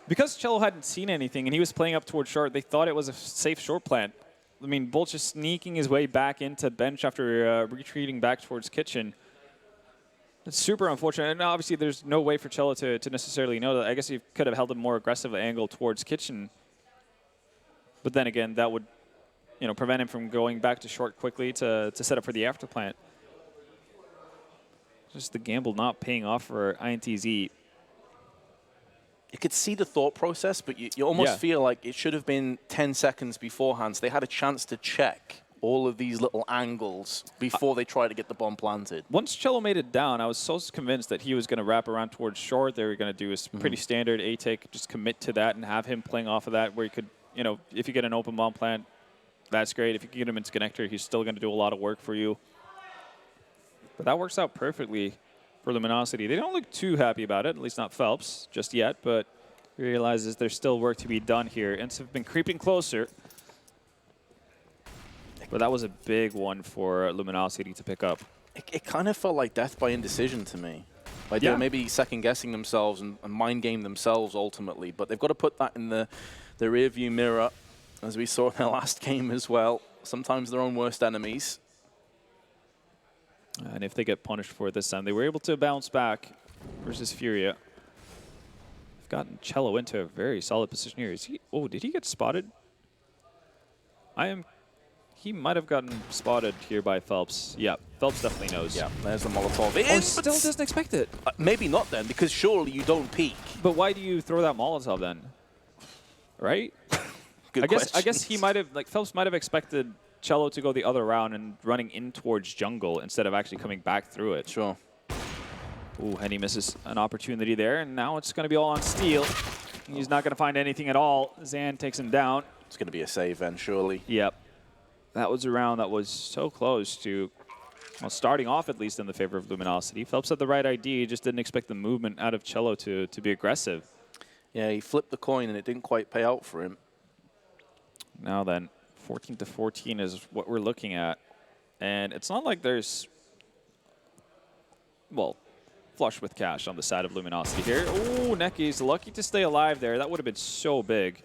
Because Cello hadn't seen anything and he was playing up towards short, they thought it was a safe short plant. I mean, Bolt just sneaking his way back into bench after retreating back towards kitchen. It's super unfortunate. And obviously, there's no way for Cello to necessarily know that. I guess he could have held a more aggressive angle towards kitchen. But then again, that would prevent him from going back to short quickly to set up for the after plant. Just the gamble not paying off for INTZ.
You could see the thought process, but you almost feel like it should have been 10 seconds beforehand. So they had a chance to check all of these little angles before they tried to get the bomb planted. Once
Cello made it down, I was so convinced that he was going to wrap around towards short. They were going to do a pretty standard A-take, just commit to that and have him playing off of that where he could, if you get an open bomb plant, that's great. If you get him into connector, he's still going to do a lot of work for you. But that works out perfectly for Luminosity. They don't look too happy about it, at least not Phelps just yet, but he realizes there's still work to be done here. INTZ have been creeping closer. But that was a big one for Luminosity to pick up.
It kind of felt like death by indecision to me. Like they're maybe second-guessing themselves and mind game themselves ultimately, but they've got to put that in the rear-view mirror, as we saw in their last game as well. Sometimes their own worst enemies.
And if they get punished for it this time, they were able to bounce back versus Furia. They've gotten Cello into a very solid position here. Is he? Oh, did he get spotted? He might have gotten spotted here by Phelps. Yeah, Phelps definitely knows.
Yeah, there's the Molotov in.
Oh, still doesn't expect it.
Maybe not then, because surely you don't peek.
But why do you throw that Molotov then? Right?
Good
I guess he might have, Phelps might have expected Cello to go the other round and running in towards jungle instead of actually coming back through it.
Sure.
Ooh, and he misses an opportunity there, and now it's going to be all on Steel. He's not going to find anything at all. Zan takes him down.
It's going to be a save then, surely.
Yep. That was a round that was so close to, well, starting off at least in the favor of Luminosity. Phelps had the right idea, just didn't expect the movement out of Cello to be aggressive.
Yeah, he flipped the coin and it didn't quite pay out for him.
Now then, 14-14 is what we're looking at. And it's not like there's, well, flush with cash on the side of Luminosity here. Ooh, Necky's lucky to stay alive there. That would have been so big.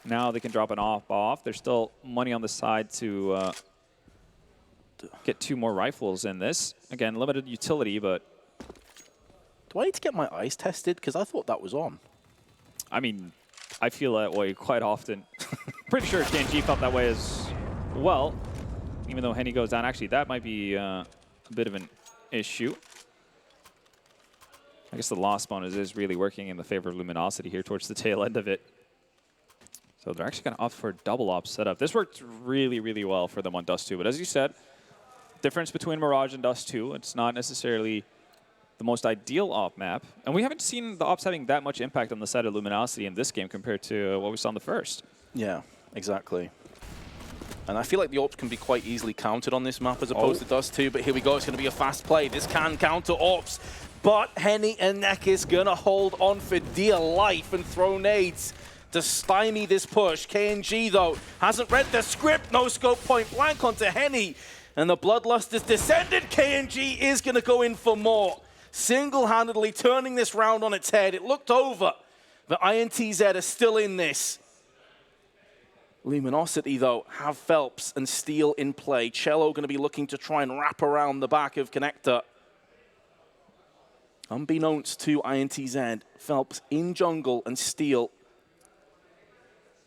Now they can drop an off. There's still money on the side to get 2 more rifles in this. Again, limited utility, but...
Do I need to get my eyes tested? Because I thought that was on.
I mean, I feel that way quite often. Pretty sure KNG felt that way as well, even though Henny goes down. Actually, that might be a bit of an issue. I guess the lost bonus is really working in the favor of Luminosity here towards the tail end of it. So they're actually going to opt for a double op setup. This worked really, really well for them on Dust 2. But as you said, difference between Mirage and Dust 2, it's not necessarily the most ideal op map. And we haven't seen the ops having that much impact on the side of Luminosity in this game compared to what we saw in the first.
Yeah, exactly. And I feel like the ops can be quite easily countered on this map as opposed to Dust 2. But here we go. It's going to be a fast play. This can counter ops. But Henny and Nekis going to hold on for dear life and throw nades to stymie this push. KNG, though, hasn't read the script. No scope point blank onto Henny. And the Bloodlust has descended. KNG is going to go in for more. Single-handedly turning this round on its head. It looked over, but INTZ are still in this. Luminosity, though, have Phelps and Steel in play. Cello going to be looking to try and wrap around the back of Connector. Unbeknownst to INTZ, Phelps in jungle and Steel.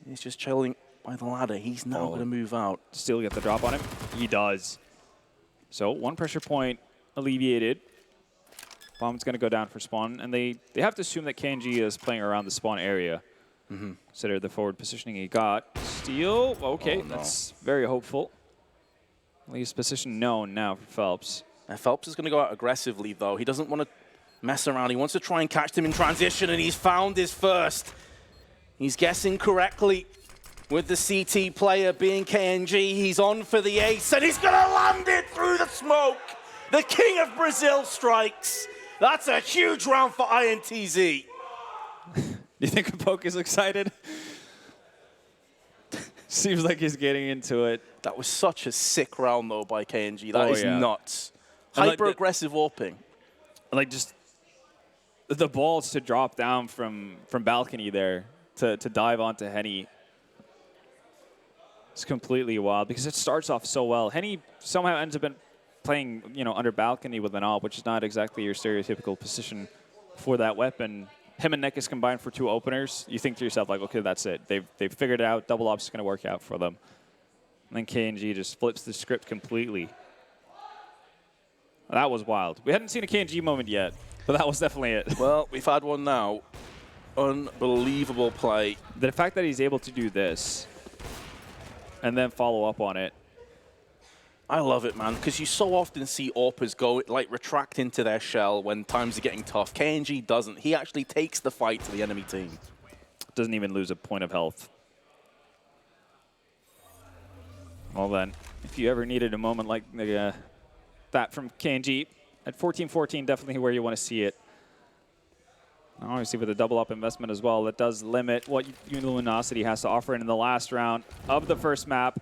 He's just chilling by the ladder. He's now going to move out.
Steel get the drop on him? He does. So 1 pressure point alleviated. Bomb's going to go down for spawn, and they have to assume that KNG is playing around the spawn area. Consider the forward positioning he got. Steel, okay, that's very hopeful. Leaves position known now for Phelps.
Phelps is going to go out aggressively, though. He doesn't want to mess around. He wants to try and catch them in transition, and he's found his first. He's guessing correctly with the CT player being KNG. He's on for the ace, and he's going to land it through the smoke. The King of Brazil strikes. That's a huge round for INTZ.
Do you think Poke is excited? Seems like he's getting into it.
That was such a sick round, though, by KNG. That is nuts. Hyper-aggressive AWPing.
Like, just the balls to drop down from balcony there to dive onto Henny. It's completely wild because it starts off so well. Henny somehow ends up playing, under balcony with an AWP, which is not exactly your stereotypical position for that weapon. Him and Nekis combined for 2 openers. You think to yourself, like, okay, that's it. They've figured it out. Double AWP's going to work out for them. And then KNG just flips the script completely. That was wild. We hadn't seen a KNG moment yet, but that was definitely it.
Well, we've had one now. Unbelievable play.
The fact that he's able to do this and then follow up on it.
I love it, man, because you so often see AWPers go, retract into their shell when times are getting tough. KNG doesn't. He actually takes the fight to the enemy team.
Doesn't even lose a point of health. Well then, if you ever needed a moment like that from KNG, at 14-14, definitely where you want to see it. Now, obviously, with a double up investment as well, that does limit what Luminosity has to offer in the last round of the first map.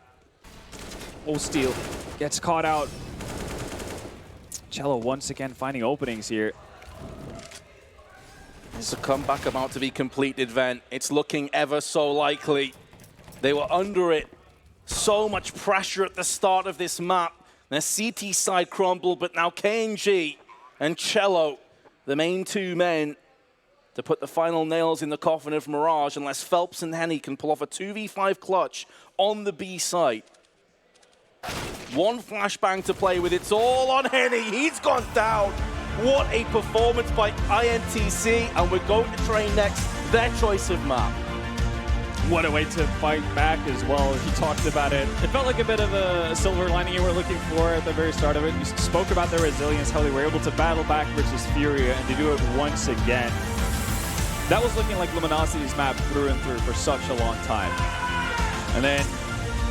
Oh, Steel gets caught out. Cello once again finding openings here.
There's a comeback about to be completed, Ven. It's looking ever so likely. They were under it. So much pressure at the start of this map. Their CT side crumbled, but now KNG and Cello, the main 2 men, to put the final nails in the coffin of Mirage, unless Phelps and Henny can pull off a 2v5 clutch on the B side. 1 flashbang to play with. It's all on Henny. He's gone down. What a performance by INTZ. And we're going to train next their choice of map.
What a way to fight back as well. He talked about it. It felt like a bit of a silver lining you were looking for at the very start of it. You spoke about their resilience, how they were able to battle back versus Furia, and to do it once again. That was looking like Luminosity's map through and through for such a long time. And then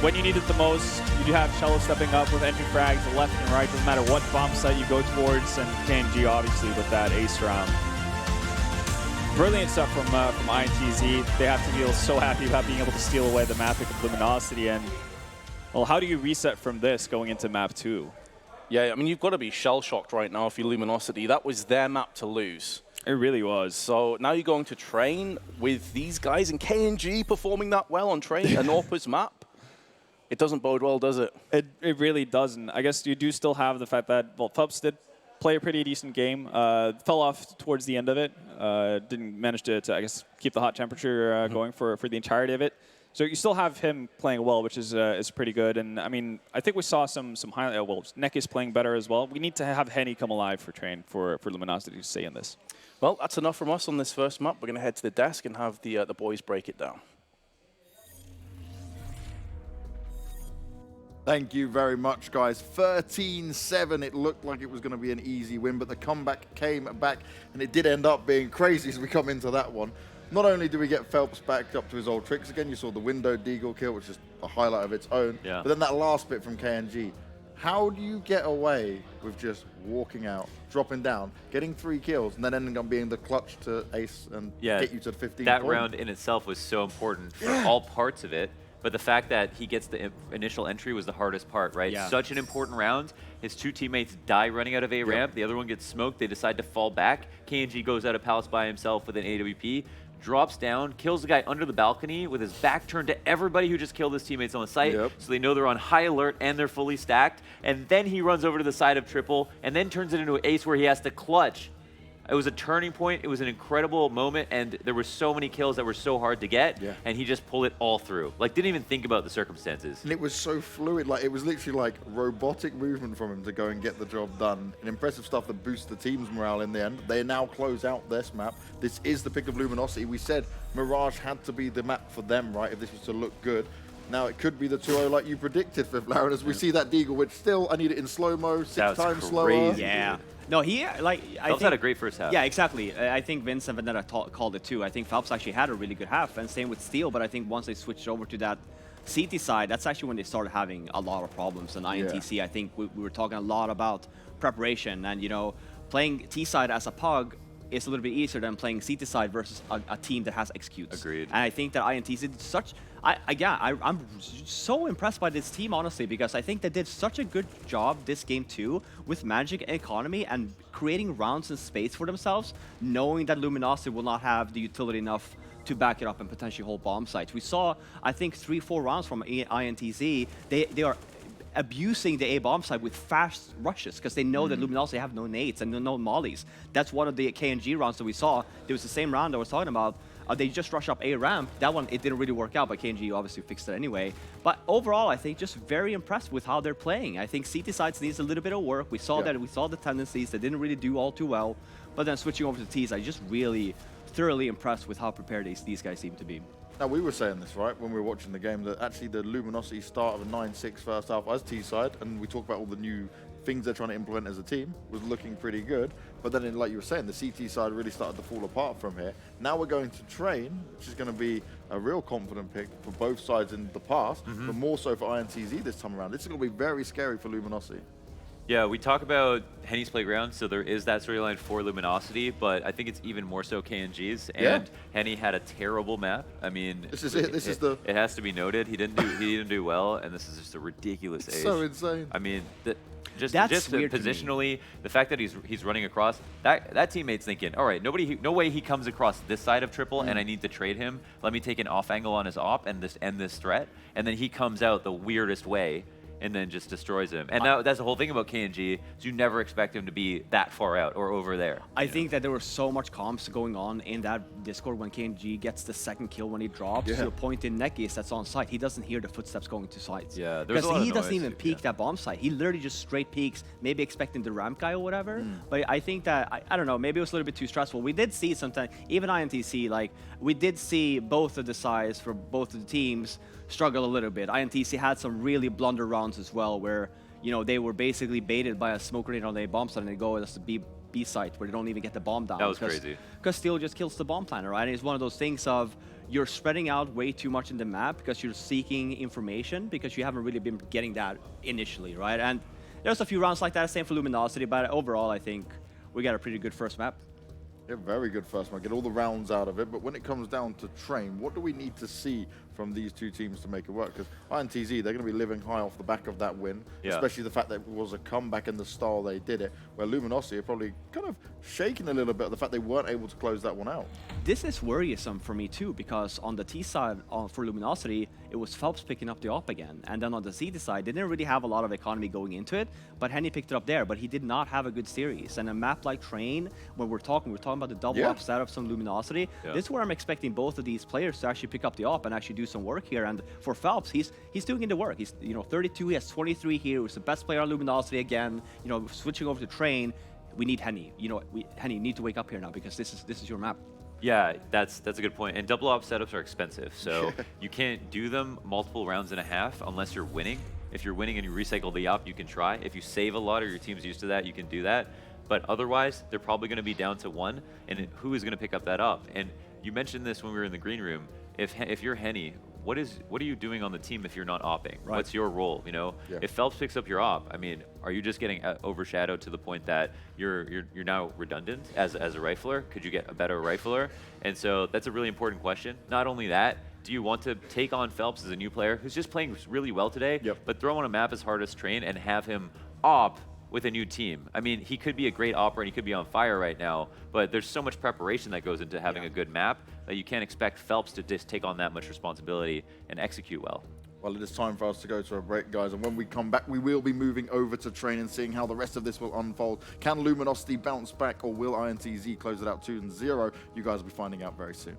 when you need it the most, you do have Cello stepping up with entry frags left and right. Doesn't matter what bomb site you go towards, and KNG obviously with that ace round. Brilliant stuff from INTZ. They have to feel so happy about being able to steal away the map of Luminosity. And, well, how do you reset from this going into map 2?
Yeah, I mean, you've got to be shell-shocked right now if you're Luminosity. That was their map to lose.
It really was.
So now you're going to train with these guys, and KNG performing that well on train, an AWPer's map. It doesn't bode well, does it?
It really doesn't. I guess you do still have the fact that, well, Phelps did play a pretty decent game. Fell off towards the end of it. Didn't manage to, I guess, keep the hot temperature going for the entirety of it. So you still have him playing well, which is pretty good. And, I mean, I think we saw some highlight. Well, Neck is playing better as well. We need to have Henny come alive for train for Luminosity to stay in this.
Well, that's enough from us on this first map. We're going to head to the desk and have the boys break it down.
Thank you very much, guys. 13-7. It looked like it was going to be an easy win, but the comeback came back, and it did end up being crazy as we come into that one. Not only do we get Phelps back up to his old tricks again, you saw the window deagle kill, which is a highlight of its own. Yeah. But then that last bit from KNG. How do you get away with just walking out, dropping down, getting 3 kills, and then ending up being the clutch to ace and get you to 15
That
points?
round in itself was so important for all parts of it. But the fact that he gets the initial entry was the hardest part, right? Yeah. Such an important round. His 2 teammates die running out of A ramp. The other one gets smoked. They decide to fall back. KNG goes out of Palace by himself with an AWP, drops down, kills the guy under the balcony with his back turned to everybody who just killed his teammates on the site. So they know they're on high alert and they're fully stacked. And then he runs over to the side of triple and then turns it into an ace where he has to clutch. It was a turning point. It was an incredible moment, and there were so many kills that were so hard to get, and he just pulled it all through. Like, didn't even think about the circumstances.
And it was so fluid. Like, it was literally like robotic movement from him to go and get the job done. And impressive stuff that boosts the team's morale in the end. They now close out this map. This is the pick of Luminosity. We said Mirage had to be the map for them, right, if this was to look good. Now it could be the 2-0 like you predicted, Fifth Lauren, as we see that deagle, which still, I need it in slow-mo, 6 times slower.
Yeah. No, he, like, I
Phelps
think,
had a great first half.
Yeah, exactly. I think Vince and Vendetta called it too. I think Phelps actually had a really good half, and same with Steel, but I think once they switched over to that CT side, that's actually when they started having a lot of problems. And INTZ, I think we were talking a lot about preparation, and, you know, playing T side as a pug, is a little bit easier than playing CT side versus a team that has executes.
Agreed.
And I think that INTZ did such. I'm so impressed by this team, honestly, because I think they did such a good job this game too with Magic and Economy and creating rounds in space for themselves, knowing that Luminosity will not have the utility enough to back it up and potentially hold bomb sites. We saw, I think, 3-4 rounds from INTZ. They are abusing the A bomb side with fast rushes because they know that Luminosity have no nades and no mollies. That's one of the KNG rounds that we saw. There was the same round I was talking about. They just rush up A ramp. That one, it didn't really work out, but KNG obviously fixed it anyway. But overall, I think just very impressed with how they're playing. I think CT sides needs a little bit of work. We saw that. We saw the tendencies. They didn't really do all too well. But then switching over to T side, just really thoroughly impressed with how prepared these guys seem to be.
Now, we were saying this, right, when we were watching the game, that actually the Luminosity start of a 9-6 first half as T-side, and we talk about all the new things they're trying to implement as a team, was looking pretty good. But then, like you were saying, the CT side really started to fall apart from here. Now we're going to Train, which is going to be a real confident pick for both sides in the past, but more so for INTZ this time around. This is going to be very scary for Luminosity.
Yeah, we talk about Henny's Playground, so there is that storyline for Luminosity, but I think it's even more so KNG's. And Henny had a terrible map. I mean,
this is it. This is the.
It has to be noted. He didn't do well, and this is just a ridiculous age.
So insane.
I mean, just
weird
positionally, the fact that he's running across that teammate's thinking, all right, no way he comes across this side of triple, and I need to trade him. Let me take an off angle on his op and end this threat, and then he comes out the weirdest way and then just destroys him. And that's the whole thing about KNG, is you never expect him to be that far out or over there.
I think that there was so much comps going on in that Discord when KNG gets the second kill when he drops to a point in Nekis that's on site. He doesn't hear the footsteps going to sites.
Yeah,
because he doesn't even peek that bomb site. He literally just straight peeks, maybe expecting the ramp guy or whatever. But I think that, I don't know, maybe it was a little bit too stressful. We did see sometimes, even INTC, like, we did see both of the sides for both of the teams struggle a little bit. INTC had some really blunder rounds as well where, you know, they were basically baited by a smoke grenade on a bomb site and they go as the B site where they don't even get the bomb down.
That was crazy.
Because Steel just kills the bomb planner, right? And it's one of those things of you're spreading out way too much in the map because you're seeking information because you haven't really been getting that initially, right? And there's a few rounds like that, same for Luminosity, but overall I think we got a pretty good first map.
Yeah, very good first one. Get all the rounds out of it. But when it comes down to Train, what do we need to see from these two teams to make it work? Because INTZ, they're going to be living high off the back of that win, especially the fact that it was a comeback in the style they did it, where Luminosity are probably kind of shaking a little bit at the fact they weren't able to close that one out.
This is worrisome for me too, because on the T side for Luminosity, it was Phelps picking up the op again. And then on the CT side, they didn't really have a lot of economy going into it, but Henny picked it up there, but he did not have a good series. And a map like Train, when we're talking about the double up setup from Luminosity, this is where I'm expecting both of these players to actually pick up the op and actually do some work here. And for Phelps, he's doing in the work. He's 32, he has 23 here. He's the best player on Luminosity again. Switching over to Train, we need Henny. Henny, you need to wake up here now because this is your map.
Yeah, that's a good point. And double op setups are expensive, so you can't do them multiple rounds and a half unless you're winning. If you're winning and you recycle the op, you can try. If you save a lot or your team's used to that, you can do that. But otherwise, they're probably going to be down to one, and who is going to pick up that up? And you mentioned this when we were in the green room. If you're Henny, what are you doing on the team if you're not opping? Right. What's your role? If Phelps picks up your op, I mean, are you just getting overshadowed to the point that you're now redundant as a rifler? Could you get a better rifler? And so that's a really important question. Not only that, do you want to take on Phelps as a new player who's just playing really well today, but throw on a map as hard as Train and have him op with a new team? I mean, he could be a great operator and he could be on fire right now, but there's so much preparation that goes into having a good map that you can't expect Phelps to just take on that much responsibility and execute well.
Well, it is time for us to go to a break, guys, and when we come back, we will be moving over to Train and seeing how the rest of this will unfold. Can Luminosity bounce back, or will INTZ close it out 2-0? You guys will be finding out very soon.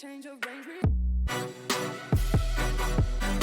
Change of range.